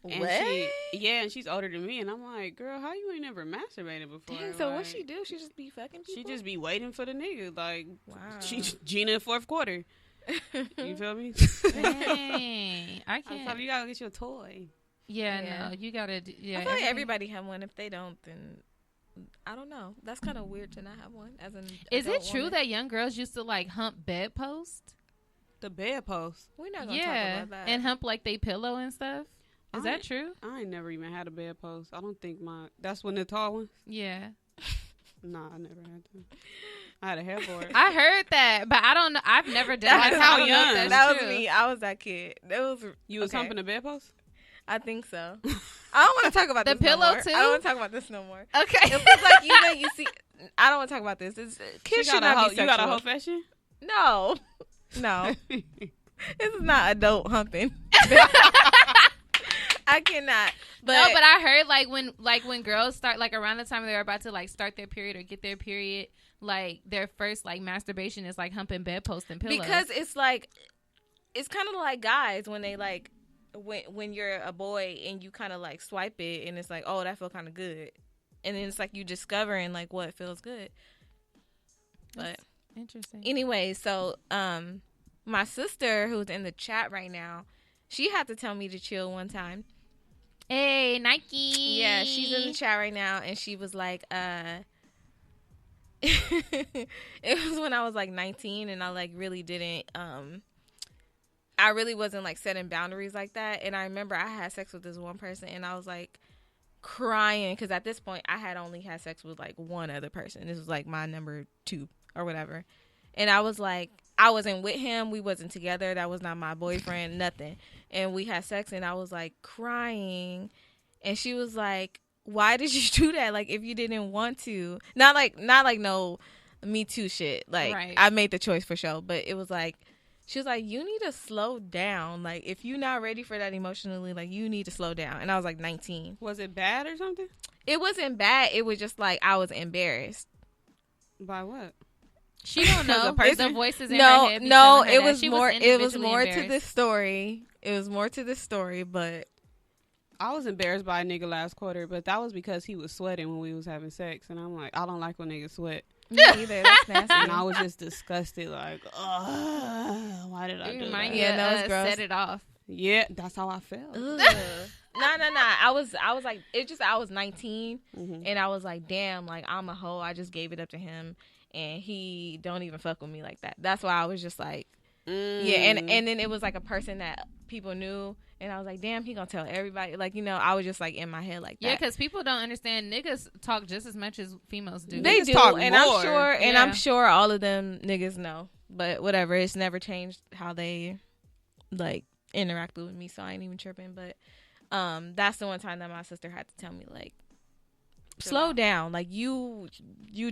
And What? and she's older than me, and I'm like, girl, how you ain't never masturbated before? Dang, so like, what she do? She just be fucking people? She just be waiting for the nigga. Like, Wow. she's Gina in fourth quarter. You feel me? Dang. I can't. So you gotta get you a toy. Yeah, no, you gotta. Yeah, I feel like everybody have one. If they don't, then I don't know. That's kind of weird to not have one. As an Is it adult true woman. that young girls used to like hump bedposts? The bedpost. We're not gonna Yeah, talk about that? and hump like they pillow and stuff. Is that true? I ain't never even had a bedpost. I don't think that's one of the tall ones. Yeah, Nah, I never had them. I had a headboard. I heard that, but I don't know. I've never done That's that. how I don't know if young. that's That was true. me. I was that kid. That was You was okay. humping a bedpost? I think so. I don't want to talk about The this pillow no more. too? I don't want to talk about this no more. Okay. It was like you see. I don't want to talk about this. It's, kids should not be You got a sexual. whole fashion? No, no. This is not adult humping. I cannot. But No, but I heard when girls start like around the time they're about to like start their period or get their period, like their first like masturbation is like humping bedposts and pillows. because it's like it's kind of like guys when they like when you're a boy and you kind of like swipe it and it's like, oh, that felt kind of good, and then it's like you discovering like what feels good. But Interesting. anyway, so my sister who's in the chat right now, she had to tell me to chill one time. Hey, Nike. Yeah, she's in the chat right now, and she was like, it was when I was like 19, and I like really didn't, I really wasn't like setting boundaries like that. And I remember I had sex with this one person, and I was like crying because at this point I had only had sex with like one other person. This was like my number 2 or whatever, and I was like, I wasn't with him, we wasn't together, that was not my boyfriend, nothing. And we had sex, and I was like crying, and she was like, why did you do that? Like, if you didn't want to, not like no Me Too shit. Like, Right. I made the choice for sure, but it was like, she was like, you need to slow down. Like, if you're not ready for that emotionally, like, you need to slow down. And I was like 19. Was it bad or something? It wasn't bad. It was just like I was embarrassed. By what? She don't know. The person? The voices in No, her head. be no, telling her it that. was She more. It was individually more to embarrassed. this story. It was more to this story, but I was embarrassed by a nigga last quarter, but that was because he was sweating when we was having sex, and I'm like, I don't like when niggas sweat. me either. That's nasty. And I was just disgusted, like, ugh, why did I do Remind that? you, Yeah, that was gross. set it off. Yeah, that's how I felt. Ugh. No. I was like, it just, I was 19, Mhm. and I was like, damn, like, I'm a hoe. I just gave it up to him, and he don't even fuck with me like that. That's why I was just like, yeah. And then it was like a person that people knew, and I was like, damn, he gonna tell everybody. Like, you know, I was just like in my head like that. Yeah, because people don't understand. Niggas talk just as much as females do. They Niggas do, talk and more. I'm Yeah. sure all of them niggas know. But whatever, it's never changed how they like interacted with me, so I ain't even tripping. But that's the one time that my sister had to tell me, like, slow down. Like, you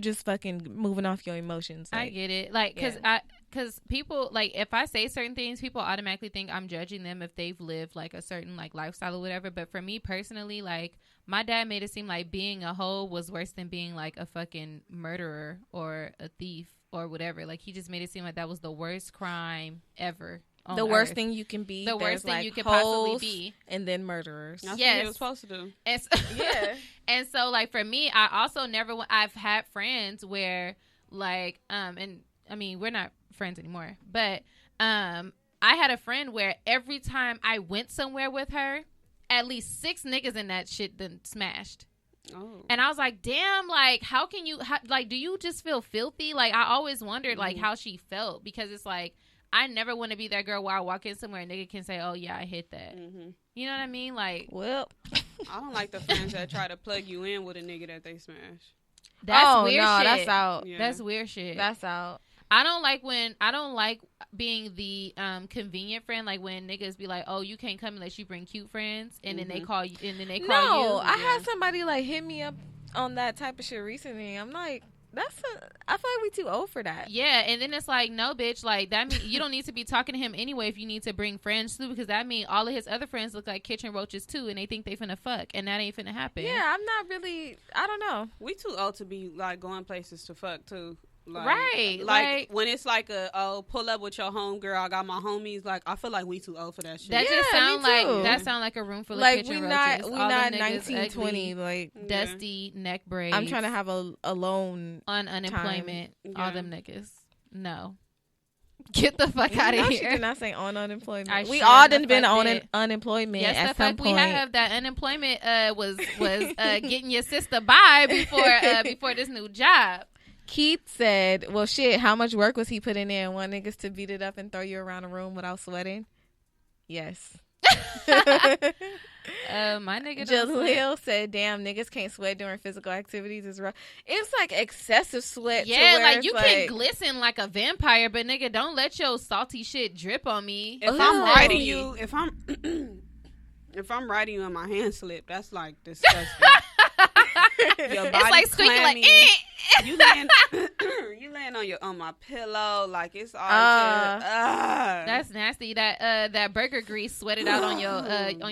just fucking moving off your emotions. I Like, get it. Like, Yeah. because people, like, if I say certain things, people automatically think I'm judging them if they've lived, like, a certain, like, lifestyle or whatever. But for me personally, like, my dad made it seem like being a hoe was worse than being, like, a fucking murderer or a thief or whatever. Like, he just made it seem like that was the worst crime ever on the worst earth. thing you can be. The worst There's, thing like, you could possibly hoes be. and then murderers. That's what Yes. he was supposed to do. And so, Yeah. and so, like, for me, I also never, I've had friends where, like, and I mean, we're not friends anymore, but I had a friend where every time I went somewhere with her, at least 6 niggas in that shit then smashed. Oh. And I was like, damn, like, how can you, like, do you just feel filthy? Like, I always wondered, like, how she felt, because it's like, I never want to be that girl where I walk in somewhere and a nigga can say, oh, yeah, I hit that. Mm-hmm. You know what I mean? Like, Well, I don't like the friends that try to plug you in with a nigga that they smash. that's weird no, shit. that's out. Yeah. That's weird shit. That's out. I don't like being the convenient friend, like when niggas be like, oh, you can't come unless you bring cute friends, and then they call you, and then they call No, you. I had somebody like hit me up on that type of shit recently. I'm like, I feel like we too old for that. Yeah, and then it's like, no, bitch, like that mean you don't need to be talking to him anyway if you need to bring friends too, because that mean all of his other friends look like kitchen roaches too, and they think they finna fuck, and that ain't finna happen. Yeah, I'm not really. I don't know. We too old to be like going places to fuck too. Right, Like like- when it's like pull up with your homegirl. I got my homies. Like I feel like we too old for that shit. That just Yeah, sound me like too. that sound like a room full of Like kitchen we roaches. not All them niggas 1920. ugly, Like dusty neck braids. I'm trying to have a alone. on unemployment. Yeah. All them niggas. No, get the fuck out No, of she here. did not say on unemployment. I we sure all the done been fuck on did. unemployment Yes, at the some fuck point. we have. That unemployment was getting your sister by before this new job. Keith said, "Well, shit. How much work was he putting in? Want niggas to beat it up and throw you around a room without sweating?" Yes. My nigga don't sweat. Jaleel said, "Damn, niggas can't sweat during physical activities. Is rough. It's like excessive sweat. Yeah, to where like it's you can glisten like a vampire, but nigga, don't let your salty shit drip on me. If Ugh. I'm writing you, if I'm writing you in my hand slip, that's like disgusting. Your It's body like squeaking like. clammy. You laying on my pillow like it's all That's nasty. That burger grease sweated out on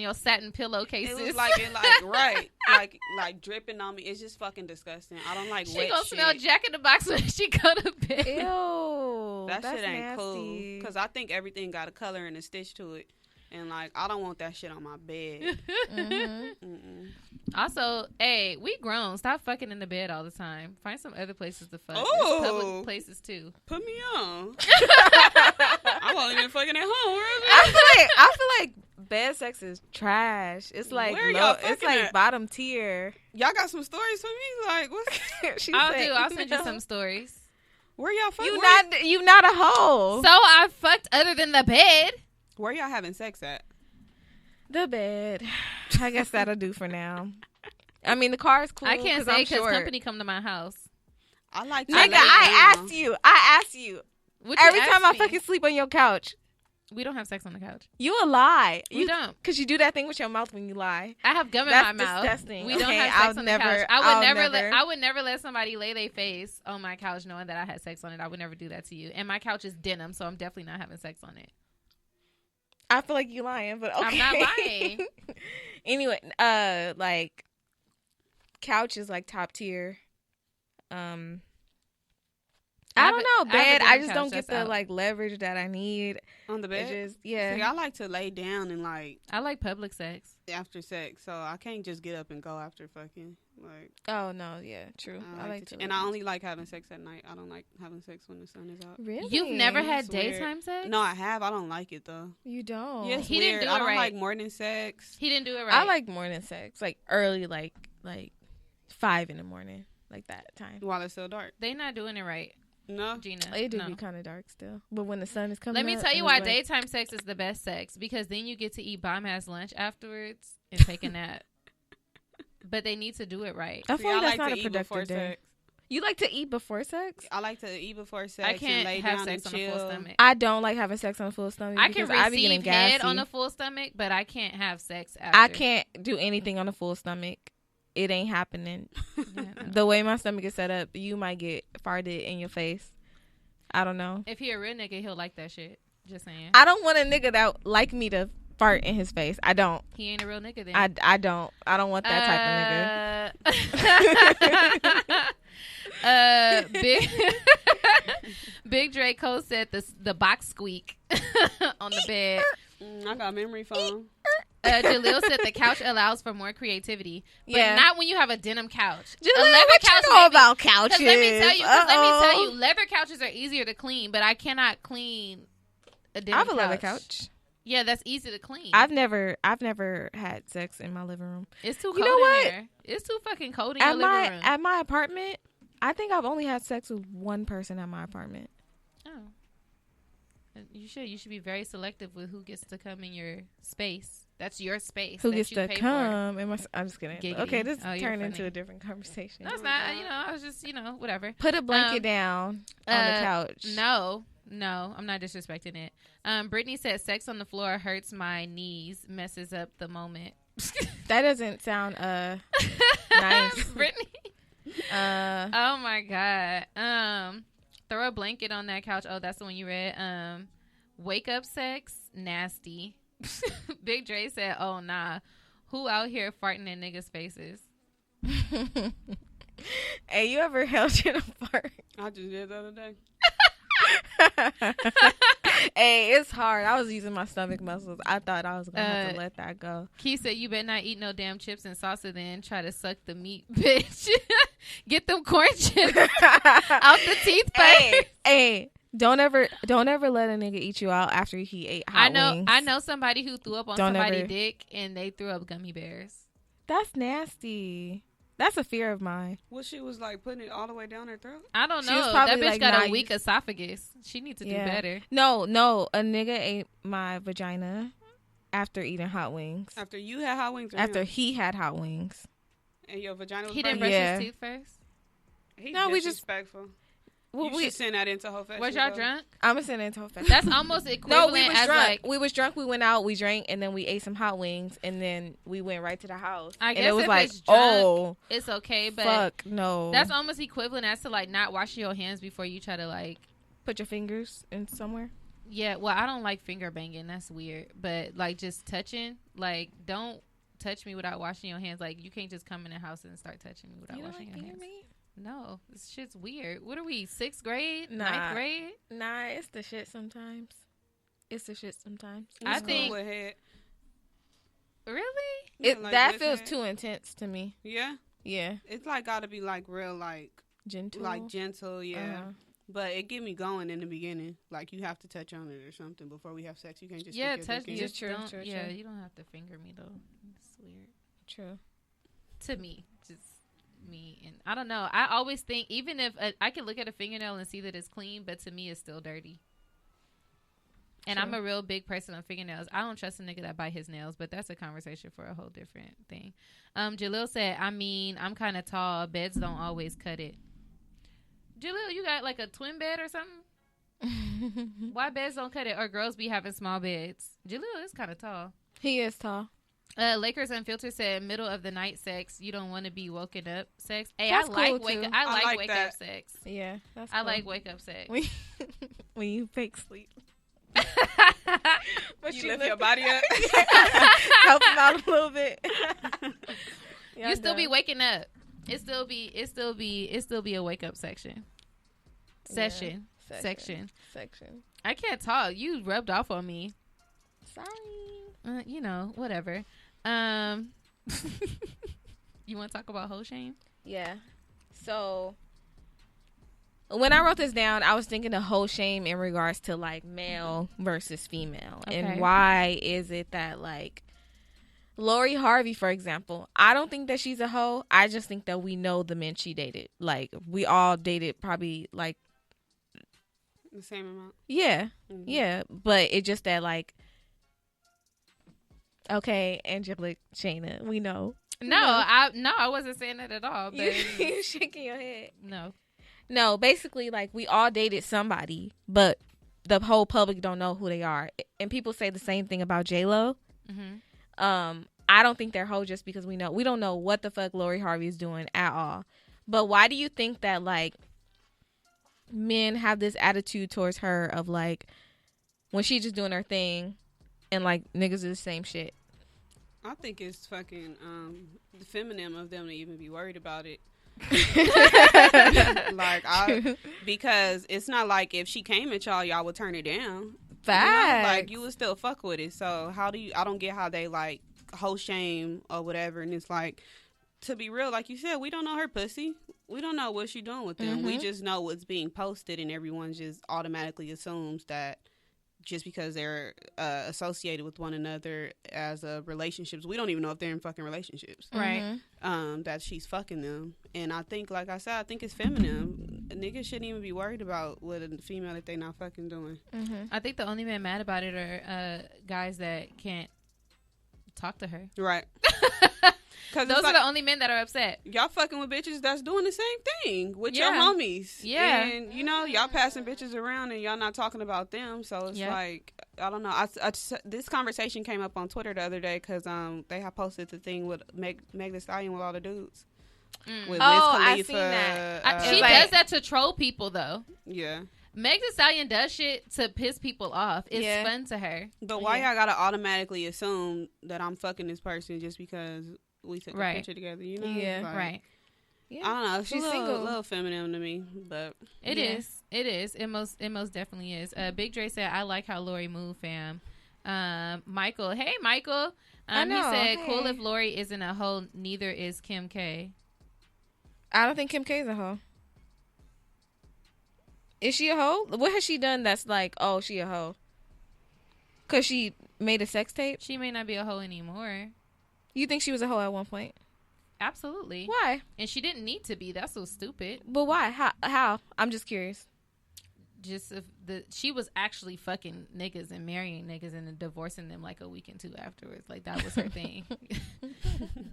your satin pillowcases. it was like like dripping on me. It's just fucking disgusting. I don't like she wet gonna shit. smell Jack in the Box when she go to bed. Ew, That that's shit ain't nasty. cool. Because I think everything got a color and a stitch to it. And, like, I don't want that shit on my bed. Mm-mm. Also, hey, we grown. Stop fucking in the bed all the time. Find some other places to fuck. Oh. There's public places too. Put me on. I wasn't even fucking at home. Where is it? I feel like bed sex is trash. It's like Where y'all it's fucking like at? bottom tier. Y'all got some stories for me? Like, what's... She I'll said, send you some stories. Where y'all fucking... You not a hoe. So I fucked other than the bed. Where y'all having sex at? The bed. I guess that'll do for now. I mean, the car is cool. I can't say I'm because short. company come to my house. I like to Nigga, lay I down. asked you. What you Every ask time I me? fucking sleep on your couch. We don't have sex on the couch. You a lie. We don't. Because you do that thing with your mouth when you lie. I have gum in That's my mouth. disgusting. We don't Okay, have sex I'll on the never- couch. I'll I would never let somebody lay their face on my couch knowing that I had sex on it. I would never do that to you. And my couch is denim, so I'm definitely not having sex on it. I feel like you lying, but okay. I'm not lying. Anyway, like couch is like top tier. I don't know, bed. I just don't get the like leverage that I need. On the It bed? just yeah. See, I like to lay down and, like, I like public sex. after sex, so I can't just get up and go after fucking. Like, Oh no, yeah, true. I like to. and I only like having sex at night. I don't like having sex when the sun is out. Really. You've never had It's weird. daytime sex? No, I have. I don't like it though. You don't. Yeah, it's He didn't weird. do I it don't right. like morning sex. He didn't do it right. I like morning sex, like early, like 5 in the morning, like that time. While it's still dark. They not doing it right, No. Gina. It do No. be kind of dark still, but when the sun is coming, Let me up, tell you it's why like- daytime sex is the best sex, because then you get to eat bomb ass lunch afterwards and take a nap. But they need to do it right. I See, feel like I that's like not to a eat before productive day. sex. You like to eat before sex? I like to eat before sex. I and can't lay have down sex and on a full chill. stomach. I don't like having sex on a full stomach. I can because I be getting receive head gassy. on a full stomach, but I can't have sex after. I can't do anything on a full stomach. It ain't happening. Yeah, no. The way my stomach is set up, you might get farted in your face. I don't know. If he a real nigga, he'll like that shit. Just saying. I don't want a nigga that like me to fart in his face. I don't. He ain't a real nigga then. I don't. I don't want that type of nigga. Big Big Draco said the box squeak on the bed. I got a memory foam. Jaleel said the couch allows for more creativity, but Yeah. not when you have a denim couch. Jaleel, A leather what couch you know maybe- about couches? Let me tell you, Uh-oh. leather couches are easier to clean, but I cannot clean a denim I have a couch. leather couch. Yeah, that's easy to clean. I've never had sex in my living room. It's too You cold know in what? there. It's too fucking cold in At your living my room. at my apartment, I think I've only had sex with one person at my apartment. Oh. You should be very selective with who gets to come in your space. That's your space. Who that gets you to pay come? I'm just kidding. Giggity. Okay, this Oh, you're turned into funny. a different conversation. For. No, it's not. I was just, whatever. Put a blanket down on the couch. No, I'm not disrespecting it. Brittany said sex on the floor hurts my knees, messes up the moment. That doesn't sound nice. Brittany. Oh my god. Throw a blanket on that couch. Oh, that's the one you read. Wake up sex, nasty. Big Dre said, "Oh nah, who out here farting in niggas' faces?" Hey, you ever held shit apart? I just did the other day. Hey, it's hard. I was using my stomach muscles. I thought I was gonna have to let that go. Key said, "You better not eat no damn chips and salsa. Then try to suck the meat, bitch. Get them corn chips out the teeth first." Hey, don't ever let a nigga eat you out after he ate hot wings. I know somebody who threw up on somebody's dick and they threw up gummy bears. That's nasty. That's a fear of mine. Well, she was like putting it all the way down her throat. I don't She was know. probably, That bitch like, got a nice. weak esophagus. She needs to do better. No, a nigga ate my vagina after eating hot wings. After you had hot wings? Or After him? he had hot wings. And your vagina was He didn't burning? brush his teeth first? He's No, we just- disrespectful. Well, You should send that into her face. Was y'all drunk? I'm gonna send it to her face. That's almost equivalent No, we was as drunk. like. We was drunk. We went out. We drank, and then we ate some hot wings, and then we went right to the house. I and guess it was if like, it's drunk, oh, it's okay, but fuck, no. that's almost equivalent as to like not washing your hands before you try to like. Put your fingers in somewhere. Yeah, well, I don't like finger banging. That's weird. But like just touching, like don't touch me without washing your hands. Like you can't just come in the house and start touching me without You don't washing like your finger hands. me? No, this shit's weird. What are we? 6th grade? Nah. 9th grade? Nah, it's the shit sometimes. It's the shit sometimes. I It's cool think- with head. Really? Yeah, like that with feels head. too intense to me. Yeah, Yeah, it's like gotta be like real, like gentle. gentle. Yeah, Uh-huh. but it get me going in the beginning. Like you have to touch on it or something before we have sex. You can't just Yeah, stick your touch. dick in. Just True, don't. true, Yeah, true. you don't have to finger me though. It's weird True. to me. Just me, and I don't know. I always think even if I can look at a fingernail and see that it's clean, but to me it's still dirty. And I'm True. a real big person on fingernails. I don't trust a nigga that bite his nails, but that's a conversation for a whole different thing. Jalil said, I mean, I'm kind of tall. Beds don't always cut it. Jalil, you got like a twin bed or something? Why beds don't cut it? Or girls be having small beds? Jalil is kind of tall. He is tall. Lakers Unfiltered said, middle of the night sex. You don't want to be woken up sex. Hey, That's I like cool, wake too. up. I I like like wake that. up sex. Yeah, that's I cool. like wake up sex. when you fake sleep. But You lift your body up. help him out a little bit. You still be waking up. It still be a wake up section. Section. I can't talk. You rubbed off on me. Sorry. You know, whatever. You want to talk about hoe shame? Yeah. So when I wrote this down, I was thinking of whole shame in regards to like male versus female. Okay. And why is it that like Lori Harvey, for example, I don't think that she's a hoe. I just think that we know the men she dated. Like we all dated probably like, The same amount. yeah, Mhm. yeah. But it just that like, okay, Angelic Shayna, we know. No, I wasn't saying that at all. But You shaking your head. no. Basically, like, we all dated somebody, but the whole public don't know who they are. And people say the same thing about J-Lo. Mm-hmm. I don't think they're hoe just because we don't know what the fuck Lori Harvey is doing at all. But why do you think that, like, men have this attitude towards her of, like, when she just doing her thing and, like, niggas do the same shit? I think it's fucking feminine of them to even be worried about it. Because it's not like if she came at y'all would turn it down. Facts. You know? Like you would still fuck with it. So I don't get how they like hoe shame or whatever. And it's like, to be real, like you said, we don't know her pussy. We don't know what she doing with them. We just know what's being posted, and everyone just automatically assumes that just because they're associated with one another as relationships, we don't even know if they're in fucking relationships. Right. That she's fucking them. And I think, like I said, I think it's feminine. Niggas shouldn't even be worried about what a female that they not fucking doing. I think the only men mad about it are guys that can't talk to her. Right. Because Those are the only men that are upset. y'all fucking with bitches that's doing the same thing with your Yeah. homies. Yeah. And, you know, y'all passing bitches around and y'all not talking about them. So it's Yeah. like, I don't know. This conversation came up on Twitter the other day because they have posted the thing with Meg Thee Stallion with all the dudes. With Wiz I seen Khalifa, that. She like- does that to troll people, though. Yeah. Meg Thee Stallion does shit to piss people off. It's Yeah. fun to her. But why y'all gotta automatically assume that I'm fucking this person just because we took Right. a picture together, you know? Yeah. Like, Right. Yeah. I don't know. She's She's a single. little feminine to me, but It Yeah. is. It is. It most definitely is. Big Dre said, "I like how Lori moved, fam." Michael, hey Michael. I know, He said, "Cool hey. if Lori isn't a hoe, neither is Kim K." I don't think Kim K's a hoe. Is she a hoe? What has she done that's like, oh, she a hoe? Because she made a sex tape? She may not be a hoe anymore. You think she was a hoe at one point? Absolutely. Why? And she didn't need to be. That's so stupid. But why? How? I'm just curious. Just if she was actually fucking niggas and marrying niggas and then divorcing them like a week and two afterwards. Like that was her thing.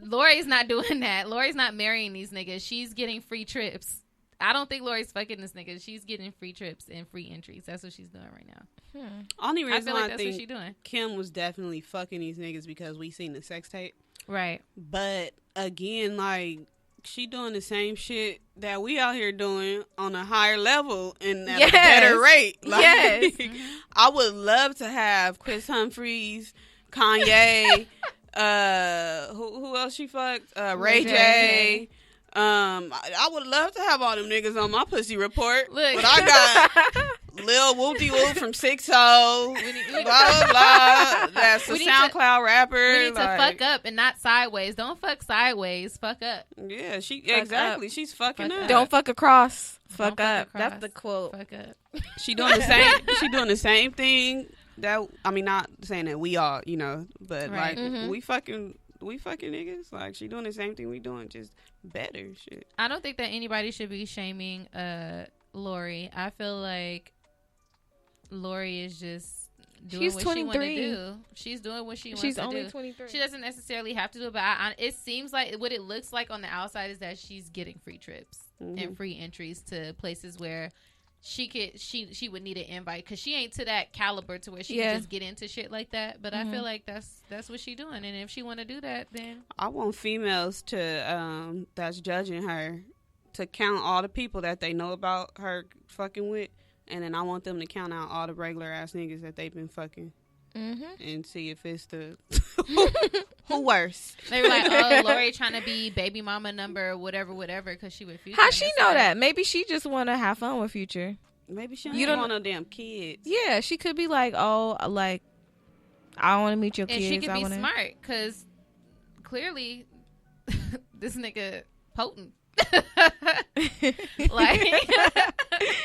Lori's not doing that. Lori's not marrying these niggas. She's getting free trips. I don't think Lori's fucking this nigga. She's getting free trips and free entries. That's what she's doing right now. only I reason feel why like I that's what think she's doing. Kim was definitely fucking these niggas because we seen the sex tape. Right. But again, like she doing the same shit that we out here doing on a higher level and at a better rate. Like, Yes. I would love to have Chris Humphries, Kanye, who else she fucked? Ray J. I would love to have all them niggas on my pussy report. Look. But I got Lil Whoopty Whoop from 6 blah, blah, blah. That's a We need to- SoundCloud rapper. We need to like- fuck up and not sideways. Don't fuck sideways. Fuck up. Yeah, Fuck exactly. up. She's fucking Fuck up. up. Don't fuck across. Don't Fuck fuck up. across. That's the quote. Fuck up. She doing the same. She doing the same thing. That I mean, not saying that we all, but Right. like we fucking niggas. Like she doing the same thing we doing, just better shit. I don't think that anybody should be shaming Lori. I feel like Lori is just doing She's what she want to 23. do. She's doing what she wants She's to only do. 23. She doesn't necessarily have to do it, but it seems like what it looks like on the outside is that she's getting free trips and free entries to places where she would need an invite because she ain't to that caliber to where she can just get into shit like that. But I feel like that's what she doing, and if she want to do that, then I want females to that's judging her to count all the people that they know about her fucking with, and then I want them to count out all the regular ass niggas that they've been fucking. And see if it's the who worse. they were like, "Oh, Lori trying to be baby mama number whatever because she with Future." How she know that? Maybe she just want to have fun with Future. Maybe she You don't don't- want no damn kids. Yeah, she could be like, oh, like, I want to meet your And kids. she could I be wanna... smart because clearly this nigga potent. Like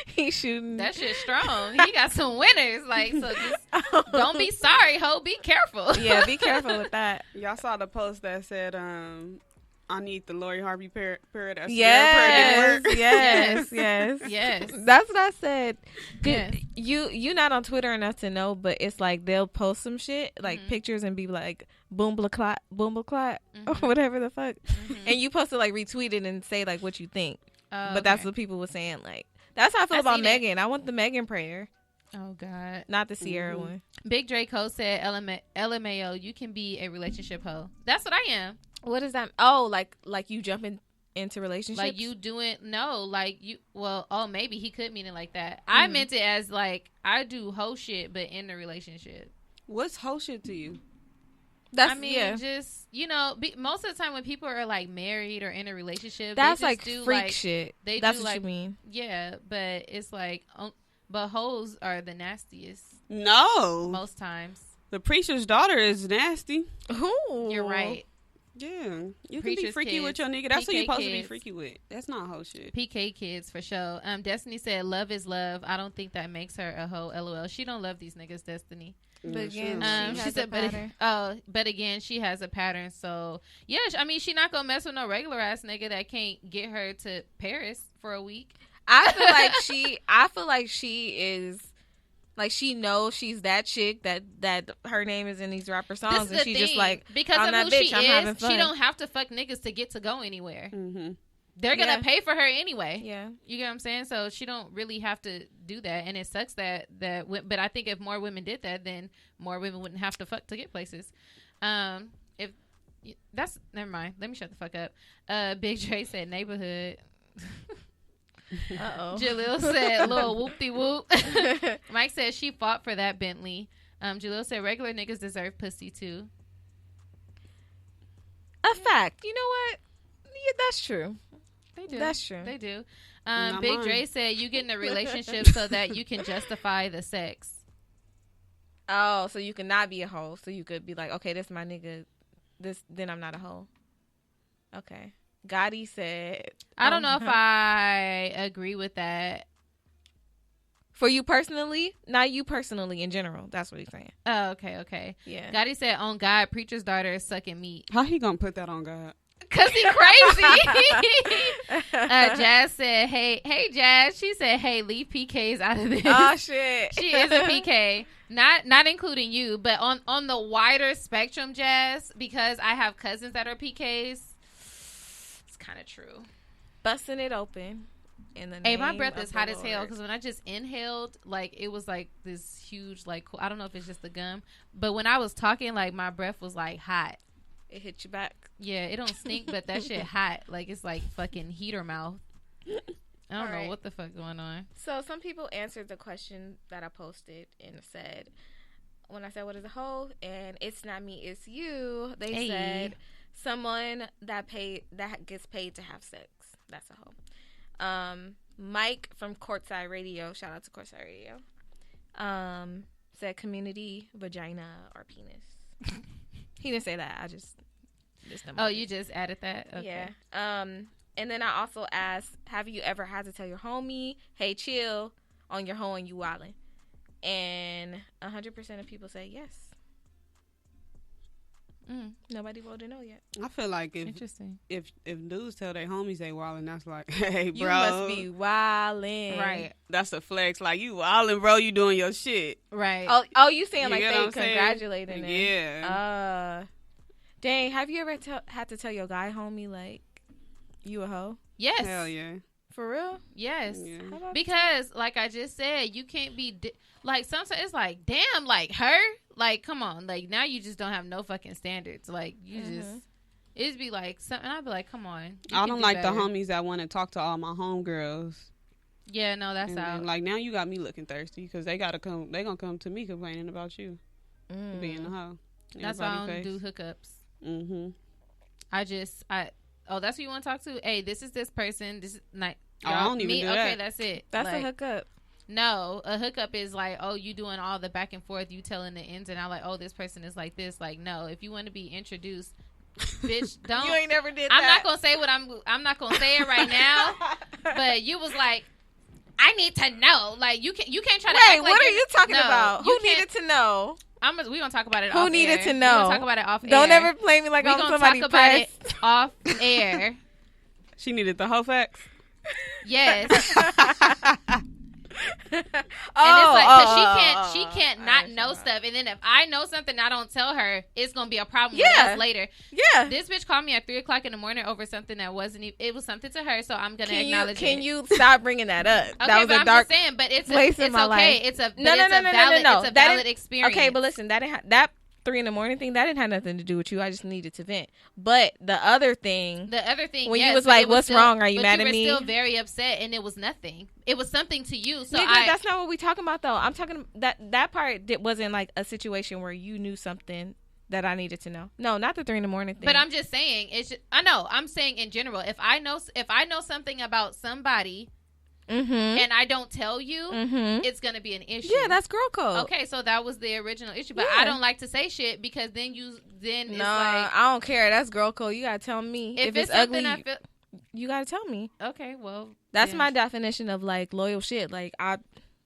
He's shooting. that shit strong. He got some winners. Like, so just don't be sorry, ho. Be careful. Yeah, be careful with that. Y'all saw the post that said, I need the Lori Harvey Paradise. Yes, Work. yes, yes. Yes. That's what I said. Yes. You not on Twitter enough to know, but it's like they'll post some shit, like pictures, and be like boom blah clot, or whatever the fuck, and you supposed to like retweet it and say like what you think. But that's what people were saying. Like that's how I feel about seen it. Megan. I want the Megan prayer, Oh God. not the Sierra one. Big Draco said, LMAO, you can be a relationship hoe. That's what I am. What is that? Oh, like you jumping into relationships? Like you doing maybe he could mean it like that. I meant it as like I do hoe shit, but in a relationship. What's whole shit to you? That's I mean, yeah. just most of the time when people are like married or in a relationship, That's they like just do, freak like, shit. They That's do what like, you mean. Yeah, but it's like, but hoes are the nastiest No. most times. The preacher's daughter is nasty. Ooh. You're right. Yeah. You can be Preacher's freaky kids, with your nigga. That's who PK you're supposed to be kids. freaky with. That's not whole shit. PK kids for sure. Destiny said, "Love is love." I don't think that makes her a hoe. LOL. She don't love these niggas, Destiny. But again, sure. she She has said, a pattern. but again, she has a pattern. So yeah, I mean, she not gonna mess with no regular ass nigga that can't get her to Paris for a week. I feel like she is like she knows she's that chick that her name is in these rapper songs, and she's just like, because I'm of that who bitch, she I'm having is, fun. she don't have to fuck niggas to get to go anywhere. Mm-hmm. They're gonna Yeah. pay for her anyway. Yeah. You get what I'm saying? So she don't really have to do that, and it sucks that. But I think if more women did that, then more women wouldn't have to fuck to get places. If that's never mind. Let me shut the fuck up. Big Dre said neighborhood. Uh-oh. Jalil said little whoop-de whoop. Mike said she fought for that Bentley. Jalil said regular niggas deserve pussy too. A fact. You know what? Yeah, that's true. They do. That's true. They do. Not Big mine. Dre said you get in a relationship so that you can justify the sex. Oh, so you cannot be a hoe. So you could be like, okay, this my nigga. Then I'm not a hoe. Okay. Gotti said, I don't know if I agree with that. for you personally, not you personally, in general. That's what he's saying. Oh, okay. Yeah. Gotti said, on God, preacher's daughter is sucking meat. How he gonna put that on God? Because he crazy. Jazz said, hey, Jazz. She said, hey, leave PKs out of this. Oh, shit. She is a PK. Not including you, but on the wider spectrum, Jazz, because I have cousins that are PKs, it's kind of true. Busting it open. In the Hey, name my breath of is the hot as hell Lord. because when I just inhaled, like, it was like this huge, like, I don't know if it's just the gum, but when I was talking, like, my breath was like hot. It hit you back. Yeah, it don't stink, but that shit hot. Like, it's like fucking heater mouth. I don't All know right. what the fuck going on. So some people answered the question that I posted and said, when I said, what is a hoe? And it's not me, it's you. They Hey. said someone that gets paid to have sex. That's a hoe. Mike from Courtside Radio, shout out to Courtside Radio, said community, vagina, or penis. He didn't say that. I just Oh, you just added that? Okay. Yeah. And then I also asked, have you ever had to tell your homie, hey, chill on your hoe and you wildin'? And 100% of people say yes. Nobody voted no yet. I feel like Interesting. if dudes tell their homies they wildin', that's like, hey, bro, You must be wildin'. Right. that's a flex. Like, you wildin', bro. You doing your shit. Right. Oh, you saying You like get they what I'm saying? congratulating them? Yeah. Dang, have you ever had to tell your guy homie like you a hoe? Yes. Hell yeah. For real? Yes. Yeah. How about Because, like I just said, you can't be like sometimes it's like, damn, like her, like come on, like now you just don't have no fucking standards. Like you just, it'd be like something. I'd be like, come on. You I can don't do like better. the homies that want to talk to all my homegirls. Yeah, no, that's And out. then, like, now you got me looking thirsty because they gonna come to me complaining about you being a hoe. That's why I don't do hookups. Mm-hmm. Oh, that's who you want to talk to? Hey, this is this person. This is like, Oh, I don't even me. do Okay, that. that's it. That's like, a hookup. No, a hookup is like, oh, you doing all the back and forth, you telling the ins and out, like, oh, this person is like this. Like, no, if you want to be introduced, bitch, don't. You ain't never did I'm that. not gonna say what I'm not gonna say it right now. But you was like, I need to know. Like, you can't try to. Wait, act like what are you're- you talking No, about? you Who can't- needed to know? We gonna talk about it. Who off needed air. to We know? gonna talk about it off Don't air. ever play me like We I'm gonna somebody talk about pressed. it off air. She needed the hoe facts. Yes. Oh, And it's like, cause she oh, can't oh. not Alright, know shut up. stuff. And then if I know something, I don't tell her, it's gonna be a problem Yeah. with us later. Yeah. This bitch called me at 3:00 in the morning over something that wasn't. It was something to her, so I'm gonna acknowledge Can it. you stop bringing that up? Okay, That was but a I'm dark just saying, but it's place in it's my okay. life. It's a No. It's a That valid didn't- experience. Okay, but listen, that 3 a.m. thing, that didn't have nothing to do with you. I just needed to vent. But the other thing, The other thing, when you yes, was but like, it was "What's still- wrong? Are you but mad you at me?" were still very upset, and it was nothing. It was something to you. So nigga, that's not what we talking about though. I'm talking that part wasn't like a situation where you knew something that I needed to know. No, not the 3 a.m. thing. But I'm just saying, I know. I'm saying in general, if I know something about somebody and I don't tell you, it's gonna be an issue. Yeah, that's girl code. Okay, so that was the original issue. But Yeah. I don't like to say shit because then it's Nah, like, I don't care. That's girl code. You gotta tell me if it's ugly. something I feel. You gotta tell me. Okay, well, That's then. my definition of like loyal shit.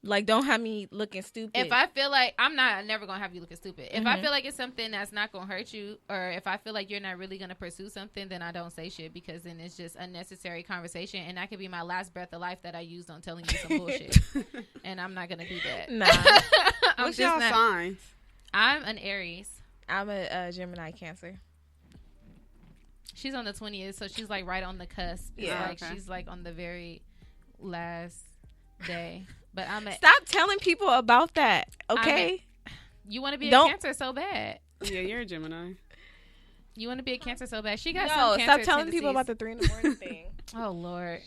Like don't have me looking stupid. If I feel like I'm never gonna have you looking stupid. If I feel like it's something that's not gonna hurt you, or if I feel like you're not really gonna pursue something, then I don't say shit because then it's just unnecessary conversation, and that could be my last breath of life that I used on telling you some bullshit, and I'm not gonna do that. Nah, I'm What's just y'all not. signs? I'm an Aries. I'm a Gemini Cancer. She's on the 20th, so she's like right on the cusp. It's Yeah. like Okay. she's like on the very last day. But Stop telling people about that, okay? You want to be a Don't- Cancer so bad. Yeah, you're a Gemini. You want to be a Cancer so bad. She got No, some Cancer stop telling people about tendencies. the 3 a.m. thing. Oh Lord.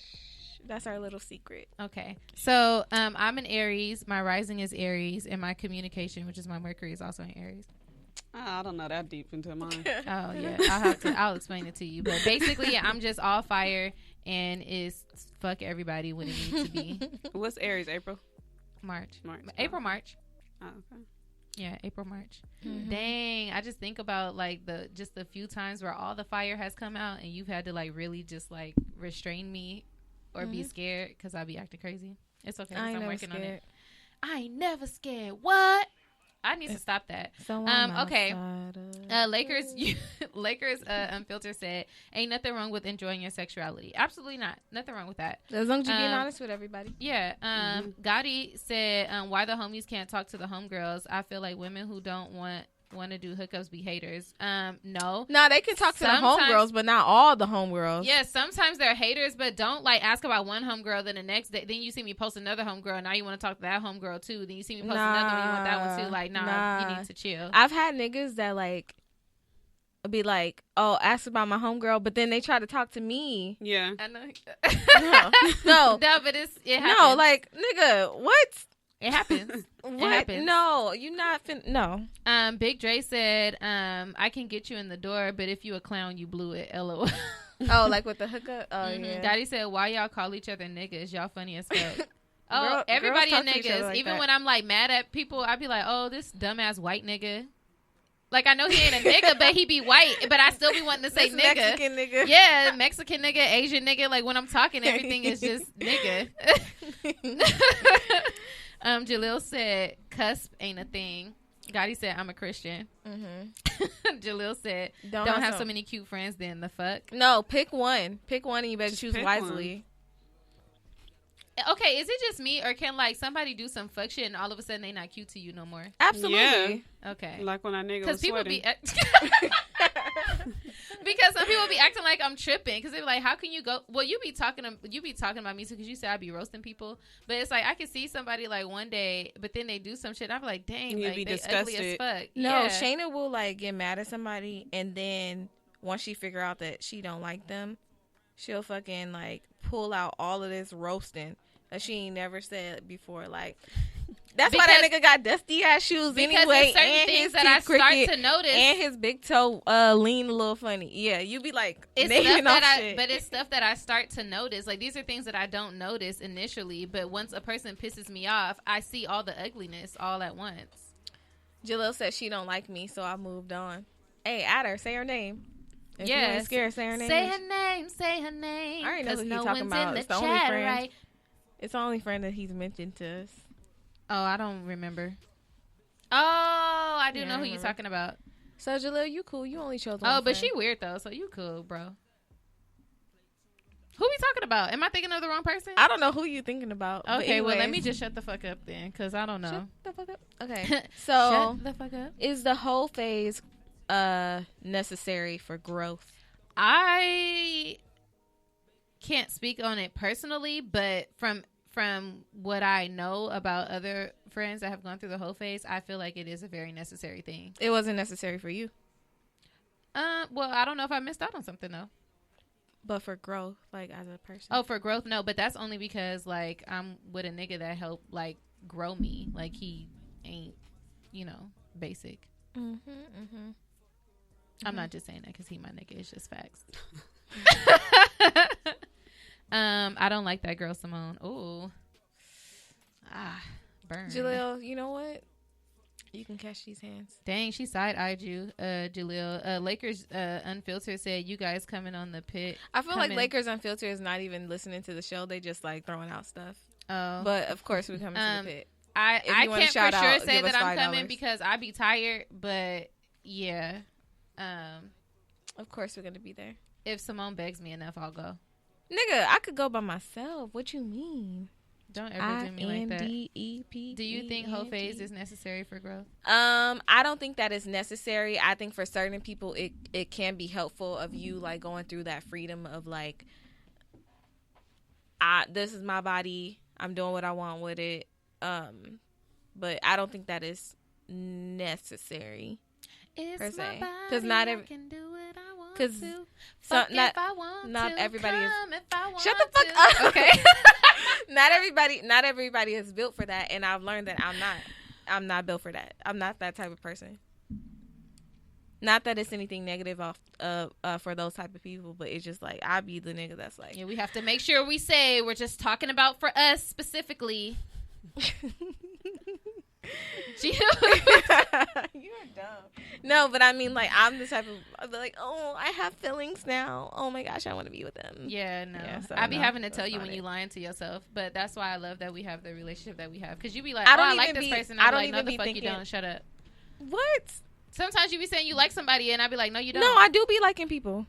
That's our little secret. Okay. So I'm an Aries. My rising is Aries, and my communication, which is my Mercury, is also in Aries. I don't know that deep into mine. Oh yeah, I'll explain it to you. But basically, I'm just all fire, and it's fuck everybody when it needs to be. What's Aries? April? March. April, March. Oh, okay. Yeah, April, March. Dang, I just think about like the few times where all the fire has come out and you've had to like really just like restrain me or be scared because I be acting crazy. It's okay. I'm working on it. I ain't never scared. What? I need to stop that. So okay. Lakers Unfiltered said, ain't nothing wrong with enjoying your sexuality. Absolutely not. Nothing wrong with that. As long as you're being honest with everybody. Yeah. Gotti said, why the homies can't talk to the homegirls. I feel like women who don't want to do hookups be haters. No, they can talk to the homegirls, but not all the homegirls. Yeah, sometimes they're haters, but don't like ask about one homegirl, then the next day, then you see me post another homegirl. Now you want to talk to that homegirl too. Then you see me post another one, you want that one too. Like, you need to chill. I've had niggas that like be like, oh, ask about my homegirl, but then they try to talk to me. Yeah, I know. No, but it happens. No, like, nigga, what? It happens. What? It happens. No, you not no. Big Dre said, I can get you in the door, but if you a clown, you blew it. LOL. Oh, like with the hookup? Oh, yeah. Daddy said, why y'all call each other niggas? Y'all funny as fuck. Oh, Girl, everybody a niggas. Like even that. when I'm like mad at people, I be like, oh, this dumbass white nigga. Like, I know he ain't a nigga, but he be white, but I still be wanting to say this nigga. Mexican nigga. Yeah, Mexican nigga, Asian nigga. Like, when I'm talking, everything is just nigga. Jalil said, cusp ain't a thing. Gotti said, I'm a Christian. Jalil said, don't have so many cute friends, then the fuck. No, pick one. Pick one and you better Just choose wisely. Okay, is it just me, or can like somebody do some fuck shit and all of a sudden they not cute to you no more? Absolutely. Yeah. Okay. Like when I nigga Because was people sweating. because some people be acting like I'm tripping because they're like, how can you go? Well, you be talking about me too because you say I be roasting people, but it's like I can see somebody like one day, but then they do some shit. I'm like, dang, You'd like be they disgusted. ugly as fuck. No, Yeah. Shayna will like get mad at somebody, and then once she figure out that she don't like them, she'll fucking like pull out all of this roasting that she ain't never said before. Like, that's why that nigga got dusty ass shoes anyway, it's certain and things his that I teeth crooked, start to notice, and his big toe lean a little funny. Yeah, you be like, it's naming stuff off that shit. but it's stuff that I start to notice. Like, these are things that I don't notice initially, but once a person pisses me off, I see all the ugliness all at once. Jalil said she don't like me, so I moved on. Hey, add her. Say her name. If you Yes. ain't scared, say her name. Say her name. Say her name. I already know who no you talking one's about. in the It's the only chat, friend. right? It's the only friend that he's mentioned to us. Oh, I don't remember. Oh, I do Yeah, know I who you're remember. talking about. So Jalil, you cool. You only chose one Oh, but friend. she weird though, so you cool, bro. Who we talking about? Am I thinking of the wrong person? I don't know who you thinking about. but Okay, well, let anyways. me just shut the fuck up then, because I don't know. Shut the fuck up. Okay. So, Shut the fuck up. is the whole phase necessary for growth? I can't speak on it personally, but from what I know about other friends that have gone through the whole phase, I feel like it is a very necessary thing. It wasn't necessary for you, Well, I don't know if I missed out on something though. but for growth, like as a person. Oh, for growth, no, but that's only because like I'm with a nigga that helped like grow me. Like he ain't, basic. I'm not just saying that because he my nigga. It's just facts. I don't like that girl Simone. Ooh, burn. Jalil, you know what? You can catch these hands. Dang, she side-eyed you, Jalil. Lakers Unfiltered said, you guys coming on the pit. I feel like Lakers Unfiltered is not even listening to the show. They just like throwing out stuff. Oh. But of course we coming to the pit. I you wanna can't for shout sure out, say give us that I'm $5. coming because I be tired, but yeah. Of course we're gonna be there. If Simone begs me enough, I'll go. Nigga, I could go by myself. What you mean? Don't ever do me like that. INDEP. Do you think whole phase is necessary for growth? I don't think that is necessary. I think for certain people it can be helpful of you like going through that freedom of like this is my body. I'm doing what I want with it. But I don't think that is necessary. It's per se. my 'Cause body, not I every- can do what I want 'cause to. so Fuck not- if I want not to. everybody is- Come if I want Shut the fuck to. up. Okay. Not everybody is built for that, and I've learned that I'm not built for that. I'm not that type of person. Not that it's anything negative off for those type of people, but it's just like I be the nigga that's like, Yeah, we have to make sure we say we're just talking about for us specifically. You're dumb. No, but I mean, like, I'm the type of, I'll be like, oh, I have feelings now. Oh my gosh, I want to be with them. Yeah, no. Yeah, so I be no, having to tell that's you not when it. you lying to yourself, but that's why I love that we have the relationship that we have. Because you be like, I oh, don't I like even this be- person. I I'm don't like, no, even the be fuck you thinking- don't. Shut up. What? Sometimes you be saying you like somebody, and I be like, no, you don't. No, I do be liking people.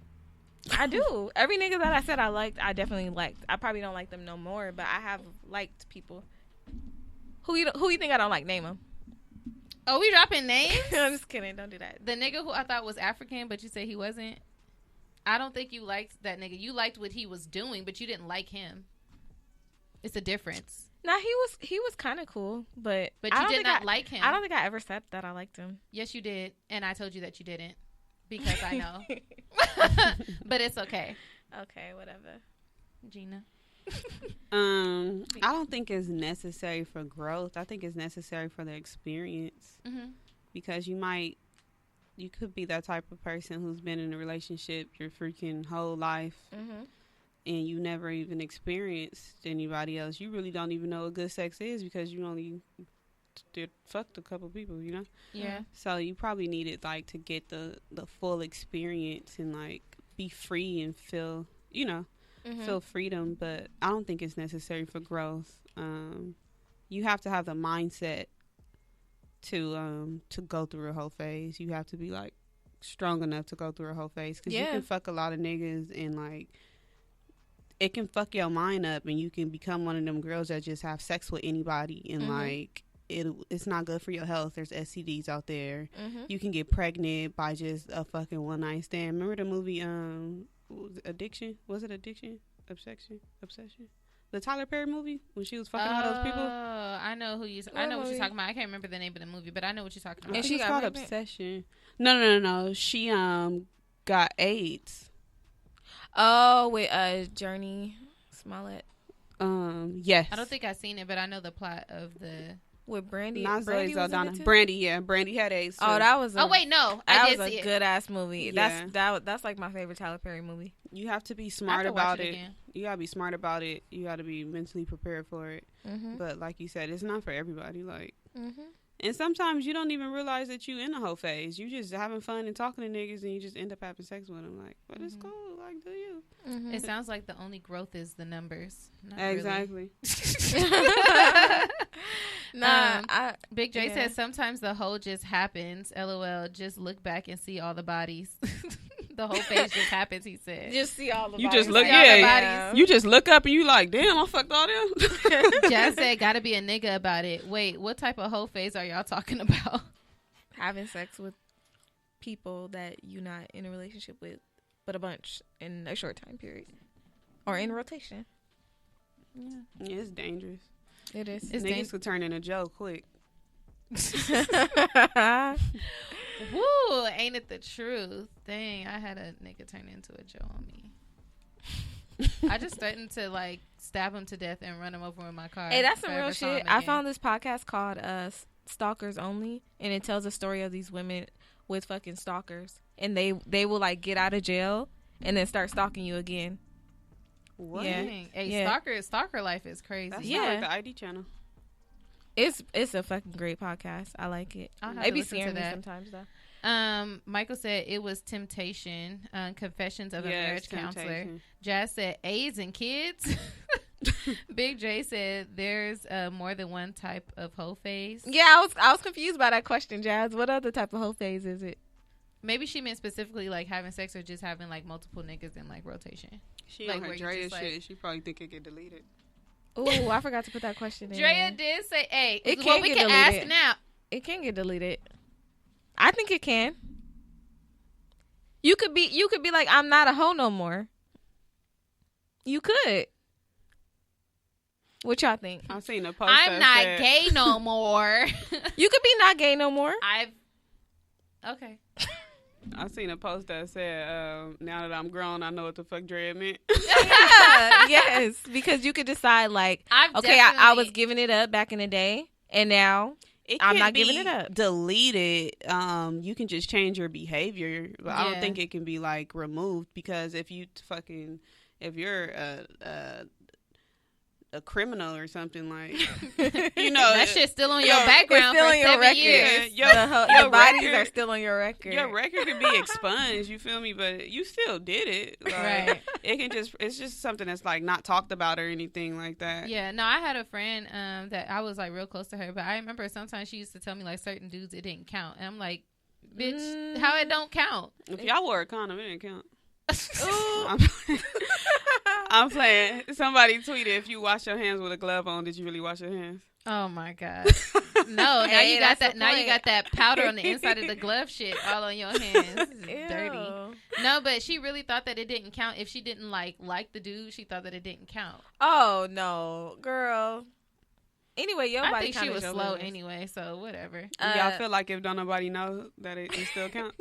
I do. Every nigga that I said I liked, I definitely liked. I probably don't like them no more, but I have liked people. Who you think I don't like? Name them. Oh, we dropping names? I'm just kidding. Don't do that. The nigga who I thought was African, but you said he wasn't. I don't think you liked that nigga. You liked what he was doing, but you didn't like him. It's a difference. Nah, he was kind of cool, but But I you don't did think not like him. I don't think I ever said that I liked him. Yes, you did, and I told you that you didn't because I know. But it's okay, Okay, whatever. Gina. I don't think it's necessary for growth. I think it's necessary for the experience Mm-hmm. because you could be that type of person who's been in a relationship your freaking whole life Mm-hmm. and you never even experienced anybody else. You really don't even know what good sex is because you only fucked a couple people, you know? Yeah. So you probably needed like to get the full experience and like be free and feel, you know, feel freedom, but I don't think it's necessary for growth. You have to have the mindset to go through a whole phase. You have to be like strong enough to go through a whole phase because you can fuck a lot of niggas and like it can fuck your mind up and you can become one of them girls that just have sex with anybody and like it's not good for your health. There's STDs out there. You can get pregnant by just a fucking one night stand. Remember the movie Addiction? Was it Addiction? Obsession? The Tyler Perry movie when she was fucking all those people. I know who you. I know what you're talking about. I can't remember the name of the movie, but I know what you're talking about. And She's she got called pregnant? Obsession. No. She got AIDS. Oh, with Journey Smollett Yes. I don't think I've seen it, but I know the plot of the. with Brandy. Not Zoe Brandy was in Saldana. it too? Brandy, yeah. Brandy had AIDS. Oh, too. that was. Oh wait, no, that I did was see a it. good ass movie. Yeah. That's like my favorite Tyler Perry movie. You have to be I smart have to watch about it it. again. You gotta be smart about it. You gotta be mentally prepared for it. Mm-hmm. But like you said, it's not for everybody. Like, Mm-hmm. and sometimes you don't even realize that you in the whole phase. You just having fun and talking to niggas, and you just end up having sex with them. Like, but it's cool. Like, do you? Mm-hmm. It sounds like the only growth is the numbers. Not Exactly. Nah, Big J Yeah. says sometimes the whole just happens. LOL. Just look back and see all the bodies. The whole phase just happens. He said. just see all the. You bodies. just look, See all the yeah. bodies. You just look up and you like, damn, I fucked all them. Jazz said, "Gotta be a nigga about it." Wait, what type of whole phase are y'all talking about? Having sex with people that you're not in a relationship with, but a bunch in a short time period, or in rotation. Yeah. Yeah, it's dangerous. It is. It's Niggas could turn into Joe quick. Woo, ain't it the truth? Dang, I had a nigga turn into a Joe on me. I just threatened to like stab him to death and run him over with my car. Hey, that's if some I real ever saw shit. him I again. found this podcast called Stalkers Only, and it tells a story of these women with fucking stalkers, and they will like get out of jail and then start stalking you again. What? Yeah. Dang. Hey, Yeah. stalker life is crazy. That's Yeah. not like the ID channel. It's a fucking great podcast. I like it. I'll have They to be listen to scaring me that. sometimes though. Michael said it was Temptation. Confessions of a Yes, Marriage Counselor. Temptation. Jazz said AIDS and kids. Big J said there's more than one type of hoe phase. Yeah, I was confused by that question, Jazz. What other type of whole phase is it? Maybe she meant specifically like having sex or just having like multiple niggas in like rotation. She Like, on her where you Drea just, shit. like- She probably think it get deleted. Oh, I forgot to put that question in. Drea did say, "Hey, It well, can't we get can deleted. ask now." It can get deleted. I think it can. You could be like, I'm not a hoe no more. You could. What y'all think? I seen a post. I'm that not said- gay no more. You could be not gay no more. Okay. I seen a post that said, "Now that I'm grown, I know what the fuck dread meant." Yeah, yes, because you could decide like, I've okay, I was definitely- giving it up back in the day, and now I'm can't not be giving it up. deleted. You can just change your behavior. But I don't Yeah. think it can be like removed, because if you're a criminal or something, like, you know, That shit's still on your your- background It's still for on your 7 record. years. Yeah, The bodies record- are still on your record. Your record can be expunged, you feel me? But you still did it. Like, Right. it's just something that's like not talked about or anything like that. Yeah, no, I had a friend that I was like real close to her, but I remember sometimes she used to tell me like certain dudes it didn't count, and I'm like, bitch, how it don't count? If y'all wore a condom, it didn't count. Ooh. I'm playing. Somebody tweeted, if you wash your hands with a glove on, did you really wash your hands? Oh my god, no! Now Hey, you got that's that. the Now you point. got that powder on the inside of the glove shit all on your hands. This is Ew. dirty. No, but she really thought that it didn't count if she didn't like the dude. She thought that it didn't count. Oh no, girl. Anyway, your I body think she count was is your slow business. anyway, so whatever. Do y'all feel like if don't nobody know that it still counts?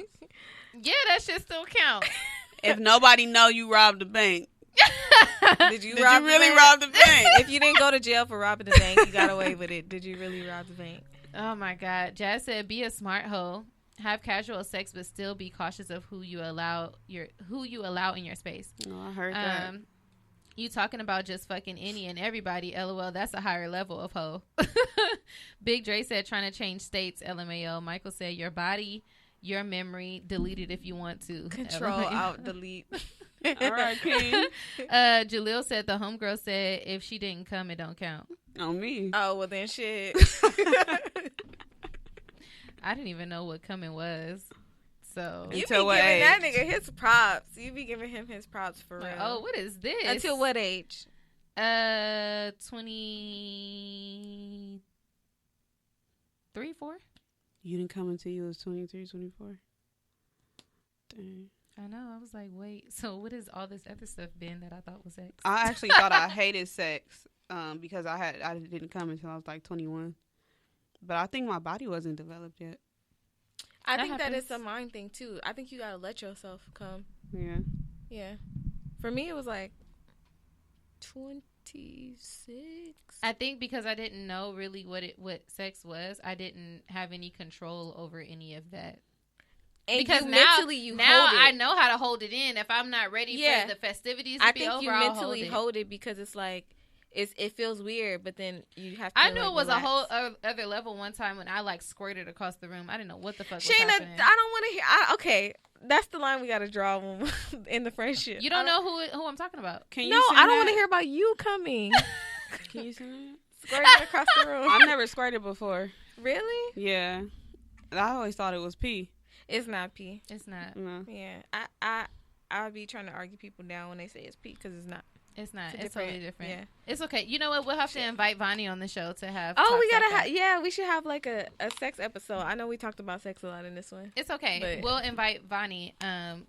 Yeah, that shit still count. If nobody know you robbed the bank, Did you did rob you the really bank? rob the bank? If you didn't go to jail for robbing the bank, you got away with it. Did you really rob the bank? Oh my god, Jazz said, "Be a smart hoe. Have casual sex, but still be cautious of who you allow in your space." No, I heard that. You talking about just fucking any and everybody? LOL. That's a higher level of hoe. Big Dre said, "Trying to change states." LMAO. Michael said, "Your body, your memory, delete it if you want to." Control, LMAO. out, delete. All right, King. Jaleel said, "The homegirl said if she didn't come, it don't count." On me. Oh, well then shit. I didn't even know what coming was. So You be Until giving what that age? nigga his props. You be giving him his props for real. like, oh, what is this? Until what age? 23, 4. You didn't come until you was 23, 24. Dang. I know. I was like, wait. So what has all this other stuff been that I thought was sex? I actually thought I hated sex because I didn't come until I was like 21. But I think my body wasn't developed yet. I That think that happens. is a mind thing too. I think you gotta let yourself come. Yeah. Yeah. For me, it was like 26. I think because I didn't know really what sex was, I didn't have any control over any of that. And Because you now mentally you now hold it. I know how to hold it in. If I'm not ready Yeah. for the festivities to I be think over, you I'll mentally hold it. hold it because it's like it feels weird, but then you have to. I knew like, it was relax. a whole other level one time when I like squirted across the room. I didn't know what the fuck was Shayna, happening. I don't want to hear. Okay, that's the line we got to draw when, in the friendship. You don't know who I'm talking about. Can you No, sing I don't want to that? hear about you coming. Can you sing that? Squirting across the room. I've never squirted before. Really? Yeah. I always thought it was pee. It's not pee. It's not. No. Yeah, I would be trying to argue people down when they say it's pee because it's not. It's not. It's It's totally different. different. Yeah. It's okay. You know what? We'll have to invite Vonnie on the show to have. Oh, we talks gotta like have. that. Yeah, we should have like a sex episode. I know we talked about sex a lot in this one, It's okay. But- We'll invite Vonnie. and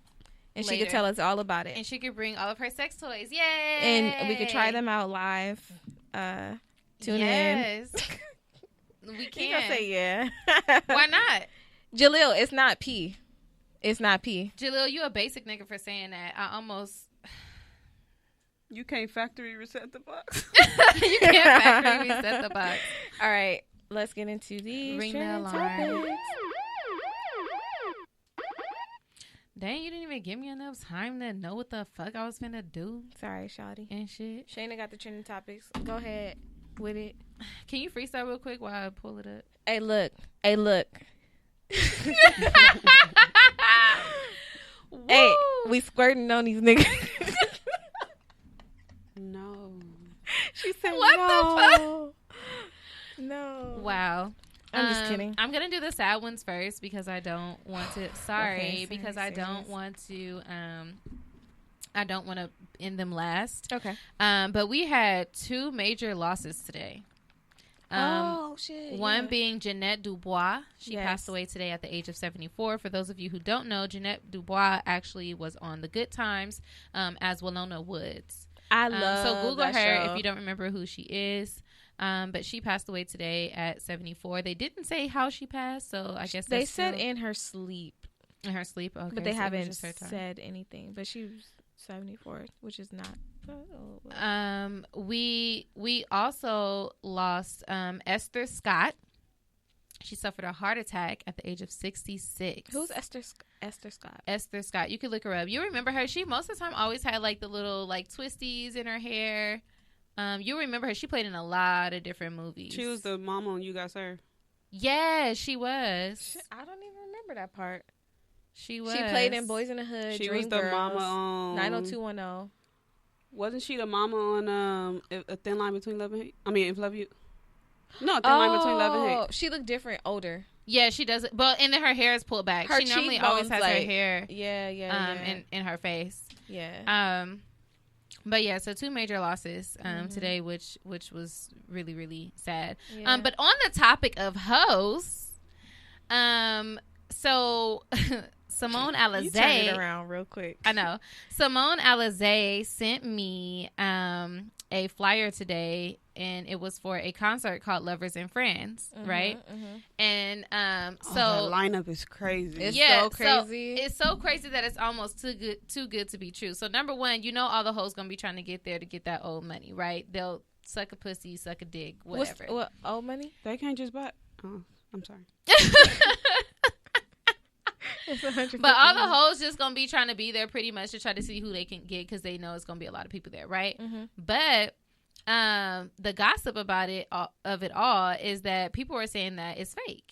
she Later. could tell us all about it, And she could bring all of her sex toys. Yay! and we could try them out live. Tune in. Yes. We You can. gonna say yeah? Why not? Jaleel, it's not pee. It's not pee. Jaleel, you a basic nigga for saying that. I almost. You can't factory reset the box. You can't factory reset the box. All right, let's get into these Ring the trending alarm. topics. Dang, you didn't even give me enough time to know what the fuck I was finna do Sorry, Shawty. and shit. Shayna got the trending topics. Go ahead with it. Can you freestyle real quick while I pull it up? Hey, look. Hey, look. Hey, Woo! we squirting on these niggas. No. She said, What the no. No. Wow. I'm just kidding. I'm gonna do the sad ones first because I don't want to. Sorry, Okay, because sorry, I don't serious. want to. I don't want to end them last. Okay. But we had two major losses today. Shit. One being Jeanette Dubois. She Yes. passed away today at the age of 74. For those of you who don't know, Jeanette Dubois actually was on The Good Times as Winona Woods. I love So Google her that show. if you don't remember who she is. But she passed away today at 74. They didn't say how she passed, so I guess They that's said still in her sleep, in her sleep. Okay, but they so it was haven't just her time. said anything. But she was 74, which is not. We also lost Esther Scott. She suffered a heart attack at the age of 66. Who's Esther Scott? Esther Scott. You could look her up. You remember her? She most of the time always had like the little like twisties in her hair. You remember her? She played in a lot of different movies. She was the mama on You Got Served. Yeah, she was. I don't even remember that part. She was. She played in Boys in the Hood. She Dream was the Girls, mama on 90210. Wasn't she the mama on A Thin Line Between Love and Hate? I mean, If Love You. No, A Thin Line Between Love and Hate. She looked different, older. Yeah, she does. But and then her hair is pulled back. Her She normally always has cheekbones, her hair. Yeah. In her face. Yeah. But yeah, so 2 major losses today, which was really, really sad. Yeah. But on the topic of hoes, so Simone You turn it Alizé, around real quick. I know. Simone Alizé sent me a flyer today, and it was for a concert called Lovers and Friends, right? And so that lineup is crazy. It's yeah, so crazy. it's so crazy that it's almost too good to be true. So number one, you know all the hoes gonna be trying to get there to get that old money, right? They'll suck a pussy, suck a dick, whatever. What old money? They can't just buy. Oh, I'm sorry. But all the hoes just gonna be trying to be there pretty much to try to see who they can get because they know it's gonna be a lot of people there, right? But the gossip about it of it all is that people are saying that it's fake.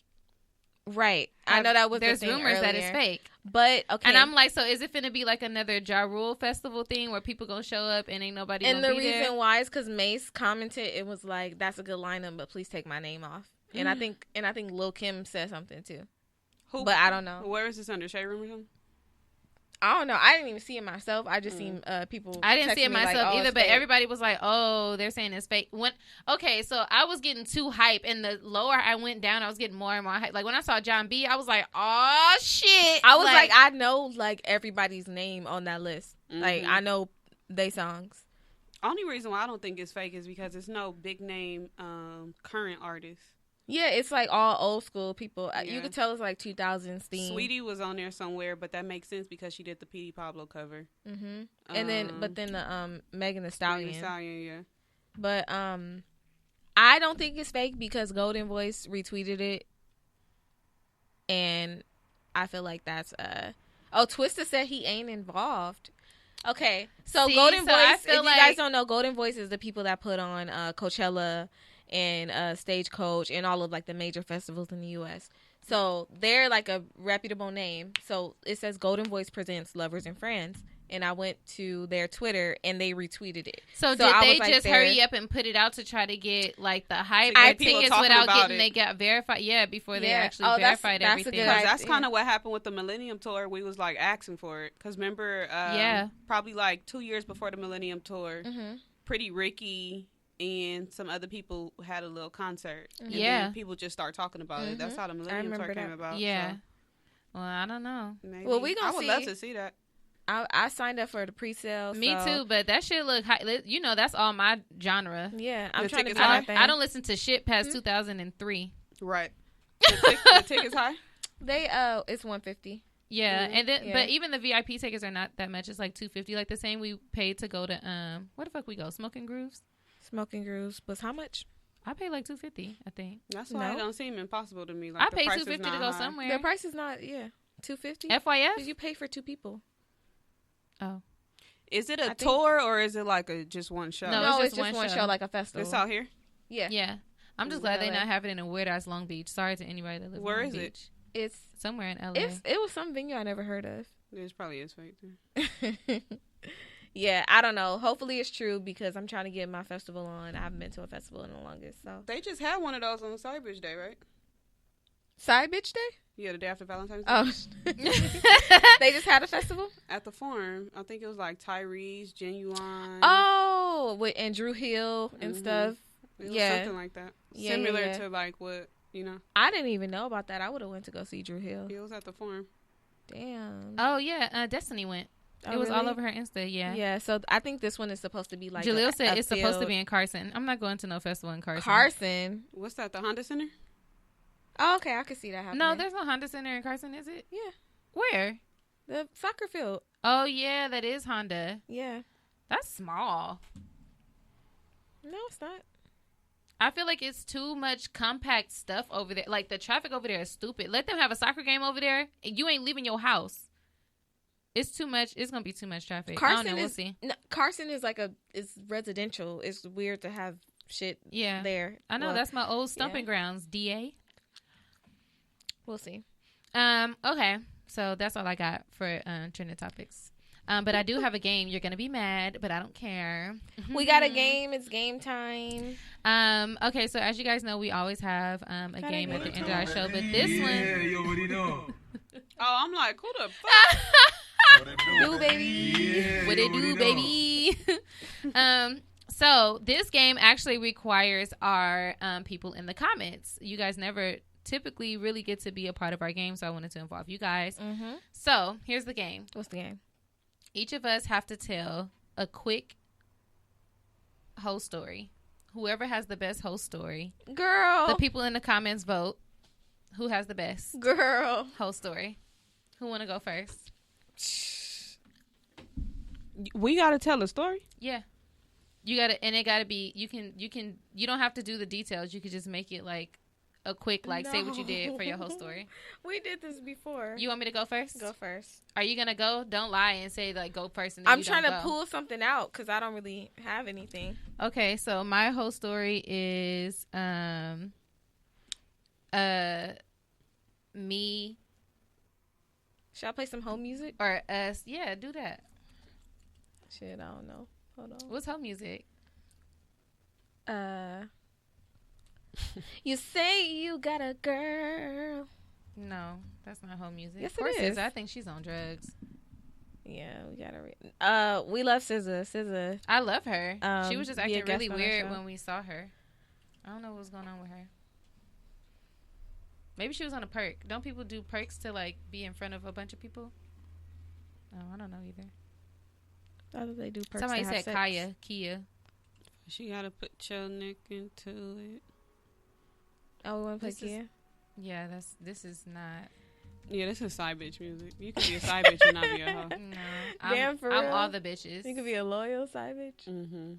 Right. I know that was there's the thing rumors that earlier. it's fake. But okay. And I'm like, so is it finna be like another Ja Rule festival thing where people gonna show up and ain't nobody and gonna the be reason there? why is because Mace commented, it was like, that's a good lineup, but please take my name off. And I think Lil Kim said something too. Who? But I don't know. Where is this under? Shade Room or something? I don't know. I didn't even see it myself. I just seen people. I didn't see texting it me like, myself oh, either, it's but fake. everybody was like, "Oh, they're saying it's fake." Okay, so I was getting too hype, and the lower I went down, I was getting more and more hype. Like when I saw John B, I was like, "Oh shit!" I was like, I know like everybody's name on that list. Like Mhm. I know they songs. Only reason why I don't think it's fake is because it's no big name current artists. Yeah, it's like all old school people. You Yeah. could tell it's like 2000s theme. Sweetie was on there somewhere, but that makes sense because she did the P.D. Pablo cover. And then the Megan Thee Stallion. Megan Thee Stallion, yeah. But I don't think it's fake because Golden Voice retweeted it, and I feel like that's Twista said he ain't involved. Okay, so See, Golden so I Voice. If feel you like- guys don't know, Golden Voice is the people that put on Coachella and Stagecoach and all of like the major festivals in the U.S. So they're like a reputable name. So it says Golden Voice presents Lovers and Friends. And I went to their Twitter and they retweeted it. So did I they was, like, just there. hurry up and put it out to try to get like the hype To or get people tickets talking without about getting it. they got verified? Yeah, before they Yeah. actually Oh, that's verified a everything. good Because that's idea. kind of what happened with the Millennium Tour. We was like asking for it. Because remember, probably like 2 years before the Millennium Tour, Pretty Ricky and some other people had a little concert. And Yeah. then people just start talking about it. That's how the Millennium Tour remember came that. about. Yeah. So Well, I don't know. maybe. Well, we gonna I would see. love to see that. I signed up for the pre-sale. Me so- too, but that shit look high. You know, that's all my genre. Yeah, I'm The trying to tickets do high? that thing. I don't listen to shit past 2003. Right. The ticket's high? They it's $150. Yeah, and then Yeah. but even the VIP tickets are not that much. It's like $250, like the same we paid to go to where the fuck we go? Smoking Grooves. Smoking Grooves was how much? I paid like $250, I think. That's why No. it don't seem impossible to me. Like I the paid price is $250 to not go high. somewhere. The price is not $250. FYF. Did you pay for 2 people? Oh Is it I a think- tour or is it like a just one show? No, No, it's it's just just one one show. show, like a festival. It's out here. Yeah. yeah. I'm just In glad they're LA. not having it in a weird ass Long Beach. Sorry to anybody that lives Where in Long is it? Beach. It's Somewhere in LA. it was some venue I never heard of. This probably is fake. Too. Yeah, I don't know. Hopefully it's true because I'm trying to get my festival on. I haven't been to a festival in the longest. So They just had one of those on Side Bitch Day, right? Side Bitch Day? Yeah, the day after Valentine's Day. Oh, they just had a festival. At the Forum, I think it was like Tyrese, Genuine. Oh, with and Drew Hill and Mhm. stuff. It was yeah. something like that. Yeah, Similar yeah. to like what you know. I didn't even know about that. I would have went to go see Drew Hill. It was at the Forum. Damn. Oh yeah, Destiny went. Oh, It was all really? over her Insta. Yeah. Yeah, so I think this one is supposed to be like Jaleel said a it's supposed to field. be in Carson. I'm not going to no festival in Carson. Carson. What's that? The Honda Center? Oh, okay, I can see that happening. No, there's no Honda Center in Carson, is it? Yeah, Where? the soccer field. Oh yeah, that is Honda. Yeah. That's small. No, it's not. I feel like it's too much compact stuff over there. Like, the traffic over there is stupid. Let them have a soccer game over there, and you ain't leaving your house. It's too much. It's gonna be too much traffic. I don't know. We'll see. No, Carson is like it's residential. It's weird to have shit there. I know. Well, that's my old stomping grounds, DA. We'll see. Okay. So that's all I got for trending topics. But I do have a game. You're gonna be mad, but I don't care. We got a game. It's game time. Okay, so as you guys know, we always have a game at the end of our show, but this one. Yeah, you already know. Oh, I'm like, who the fuck? What it do, baby? Yeah, What you it do, already know. baby? So this game actually requires our people in the comments. You guys never typically really get to be a part of our game, so I wanted to involve you guys. Mm-hmm. So here's the game. What's the game? Each of us have to tell a quick whole story. Whoever has the best whole story. Girl. The people in the comments vote. Who has the best Girl. whole story? Who want to go first? We gotta tell a story. Yeah. You gotta, and it gotta be, you don't have to do the details. You could just make it like a quick, like, say what you did for your whole story. We did this before. You want me to go first? Go first. Are you gonna go? Don't lie and say, like, go first. And then I'm you trying don't to go. pull something out because I don't really have anything. Okay, so my whole story is me Should I play some home music? or us. Yeah, do that. Shit, I don't know. Hold on. What's home music? You say you got a girl. No, that's not home music. Yes, Of course it is. I think she's on drugs. Yeah, we gotta read. We love SZA. SZA. I love her. She was just be a acting guest really on our weird show. when we saw her. I don't know what's going on with her. Maybe she was on a perk. Don't people do perks to, like, be in front of a bunch of people? Oh, I don't know either. I thought they do perks Somebody to have said sex. Kia. She gotta put your neck into it. Oh, we want to play This is- Kia? Yeah, this is not. Yeah, this is side bitch music. You can be a side bitch and not be a hoe. No, Damn, for I'm real? all the bitches. You could be a loyal side bitch. Mm-hmm.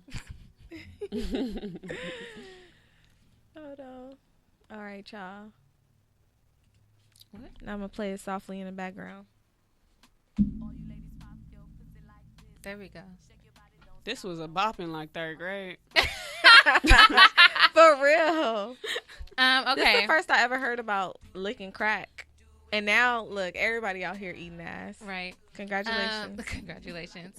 Hold on. All right, y'all. What? Now I'm going to play it softly in the background. There we go. This was a bop in like third grade. For real. This is Okay. the first I ever heard about licking crack. And now, look, everybody out here eating ass. Right. Congratulations. Congratulations.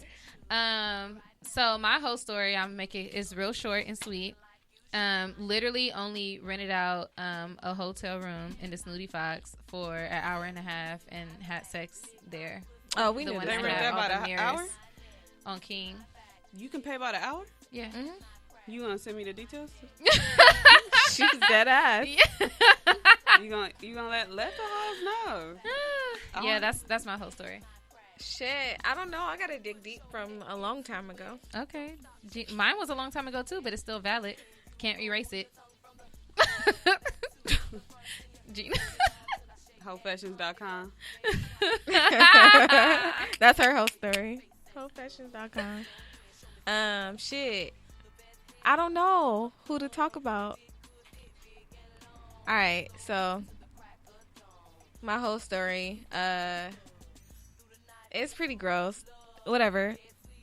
So my whole story I'm making is real short and sweet. Literally only rented out a hotel room in the Snooty Fox for an hour and a half and had sex there. Oh, we The knew one They that. rent had that all by the the mirrors hour? on King. You can pay by the hour? Yeah. You gonna send me the details? She's dead ass. You gonna let the hoes know? Yeah, that's my whole story. Shit, I don't know. I gotta dig deep from a long time ago. Okay. Mine was a long time ago too, but it's still valid. Can't erase it. Gina. Hopefashions.com. That's her whole story. Hopefashions.com. Shit. I don't know who to talk about. All right, so my whole story. It's pretty gross. Whatever.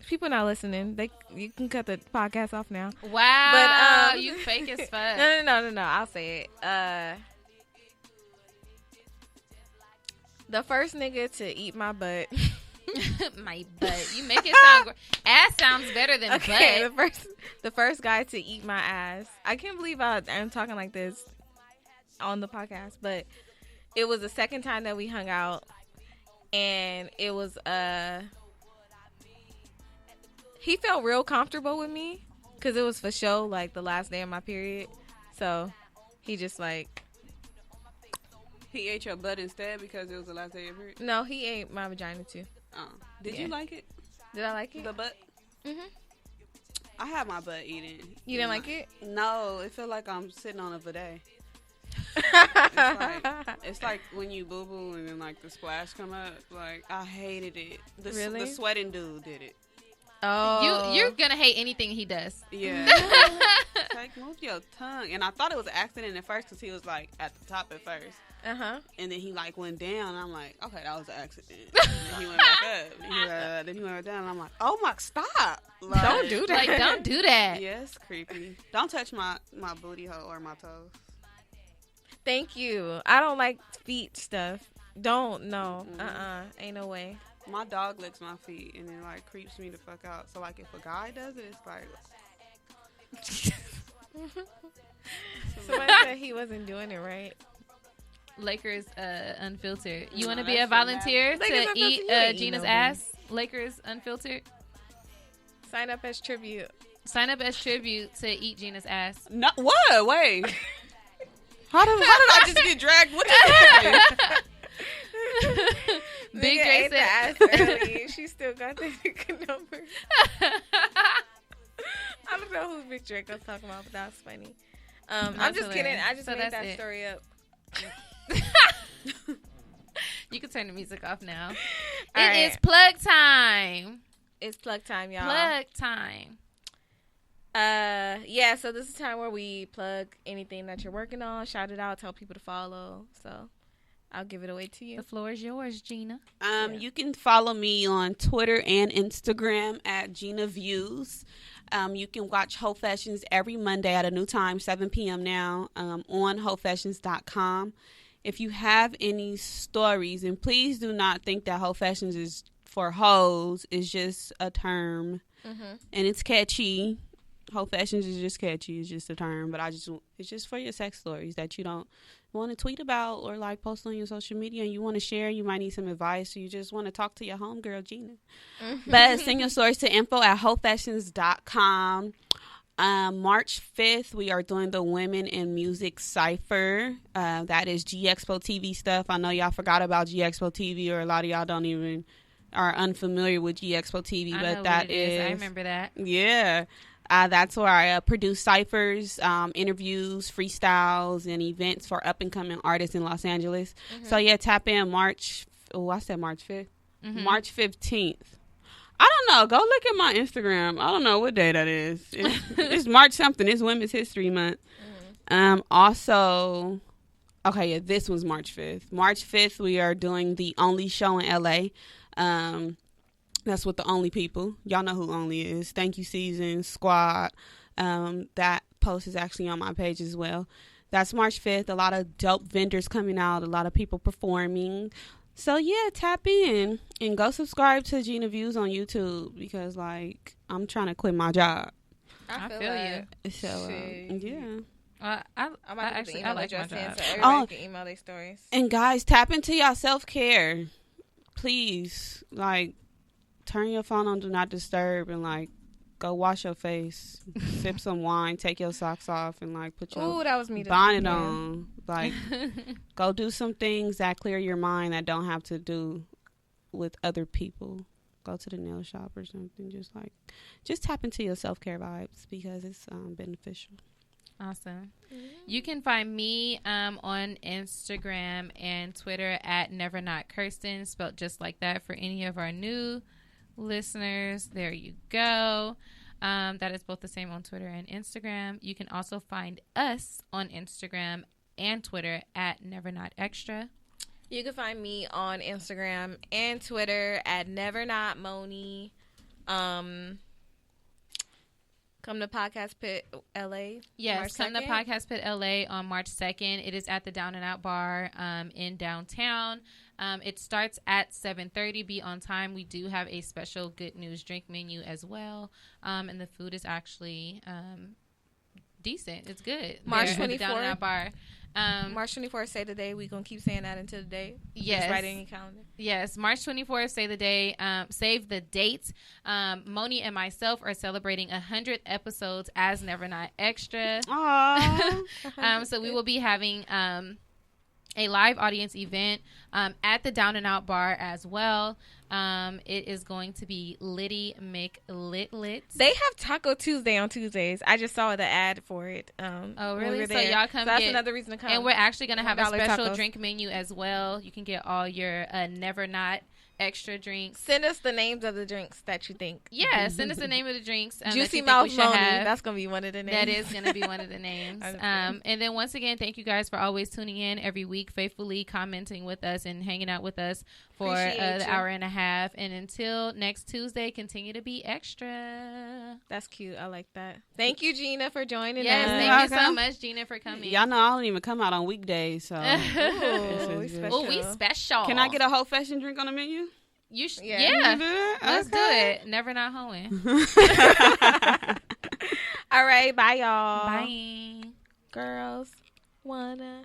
People not listening. You can cut the podcast off now. Wow, But, you fake as fuck. No. I'll say it. The first nigga to eat my butt. My butt. You make it sound. Ass sounds better than Okay, butt. the first guy to eat my ass. I can't believe I'm talking like this on the podcast, but it was the second time that we hung out, and it was he felt real comfortable with me because it was for show, like the last day of my period. So he just like, He ate your butt instead because it was the last day of your period? no, he ate my vagina too. Oh. Did Yeah. you like it? Did I like it? The butt? Mhm. I had my butt eaten. You didn't like it? No, it felt like I'm sitting on a bidet. It's like when you boo boo and then like the splash come up. Like I hated it. Really? The sweating dude did it. Oh, You're gonna hate anything he does. Yeah. Take like, move your tongue. And I thought it was an accident at first because he was like at the top at first. And then he like went down. And I'm like, okay, that was an accident. And then he went back up. Then he went down. And I'm like, oh my, stop. Like, Don't do that. Like, don't do that. Yeah, it's creepy. Don't touch my booty hole or my toes. Thank you. I don't like feet stuff. Don't, no. Ain't no way. My dog licks my feet and it like creeps me the fuck out. So like if a guy does it, it's like Somebody said he wasn't doing it right. Lakers Unfiltered. You want to No, be a that shit volunteer Lakers to Unfiltered, eat you ain't eating Gina's no ass? Lakers Unfiltered. Sign up as tribute. Sign up as tribute to eat Gina's ass. no, what? Wait. How did I just get dragged? What just happened? Big Nigga Dre ate the said. ass early. She still got the number. I don't know who Big Drake was talking about, but that was funny. I'm That's just kidding. hilarious. I just So made that's that it. story up. You can turn the music off now. All It is right. plug time. It's plug time, y'all. Plug time. Yeah, so this is time where we plug anything that you're working on, shout it out, tell people to follow. So I'll give it away to you. The floor is yours, Gina. You can follow me on Twitter and Instagram at Gina Views. You can watch Whole Fashions every Monday at a new time, 7 p.m. now, on wholefashions.com. If you have any stories, and please do not think that Whole Fashions is for hoes, it's just a term, and it's catchy. Whole Fashions is just catchy. It's just a term, but it's just for your sex stories that you don't want to tweet about or like post on your social media and you want to share. You might need some advice, or you just want to talk to your homegirl Gina. But send your stories to info@wholefashions.com. March 5th, we are doing the Women in Music Cypher. That is G Expo TV stuff. I know y'all forgot about G Expo TV, or a lot of y'all don't even are unfamiliar with G Expo TV, I Mm-hmm. know but that what it is. I is remember that. yeah. That's where I produce ciphers, interviews, freestyles, and events for up-and-coming artists in Los Angeles. So, yeah, tap in March 5th. March 15th. I don't know. Go look at my Instagram. I don't know what day that is. It's March something. It's Women's History Month. Also, okay, yeah, this was March 5th. March 5th, we are doing the Only show in L.A., that's with the Only people. Y'all know who Only is. Thank You Season, Squad. That post is actually on my page as well. That's March 5th. A lot of dope vendors coming out. A lot of people performing. So, yeah, tap in. And go subscribe to Gina Views on YouTube. Because, like, I'm trying to quit my job. I feel that. you. So, yeah. I'm about to put the email like my address in job. so everybody can email their stories. And, guys, tap into y'all self-care. Please. Like, turn your phone on Do Not Disturb and, like, go wash your face, sip some wine, take your socks off, and, like, put your Ooh, that was me. bonnet on. Like, go do some things that clear your mind that don't have to do with other people. Go to the nail shop or something. Just tap into your self-care vibes because it's beneficial. Awesome. You can find me on Instagram and Twitter at NeverNotKirsten, spelled just like that for any of our new listeners. There you go. That is both the same on Twitter and Instagram. You can also find us on Instagram and Twitter at NeverNotExtra. You can find me on Instagram and Twitter at NeverNotMoni. Come to Podcast Pit LA. Yes, March come to 2nd. Podcast Pit LA on March 2nd. It is at the Down and Out Bar in downtown. It starts at 7:30. Be on time. We do have a special good news drink menu as well. And the food is actually decent. It's good. March there at the Down and 24th. Out Bar. March 24th, say the day. We're going to keep saying that until the day. Yes. Just write it in your calendar. Yes, March 24th, say the day, save the date. Moni and myself are celebrating 100 episodes as Never Not Extra. Aww. So we will be having a live audience event at the Down and Out Bar as well. It is going to be Litty McLitlit. They have Taco Tuesday on Tuesdays. I just saw the ad for it. Oh, when we really? were So there. y'all come So that's get- another reason to come. And we're actually going to have a $1 special tacos. drink menu as well. You can get all your Never Not extra drinks. Send us the names of the drinks that you think. Yeah, send us the name of the drinks. That Juicy you think Mouth we should Moni. have. That's gonna be one of the names. That is going to be one of the names. And then once again, thank you guys for always tuning in every week, faithfully commenting with us and hanging out with us for the hour and a half. And until next Tuesday, continue to be extra. That's cute. I like that. Thank you, Gina, for joining Yes, us. thank you so much, Gina, for coming. Y'all know I don't even come out on weekdays, so. Ooh, we Oh, we special. Can I get a whole fashion drink on the menu? You Yeah. You do that? Let's do Okay. it. Never not hoeing. All right, bye, y'all. Bye. Girls wanna.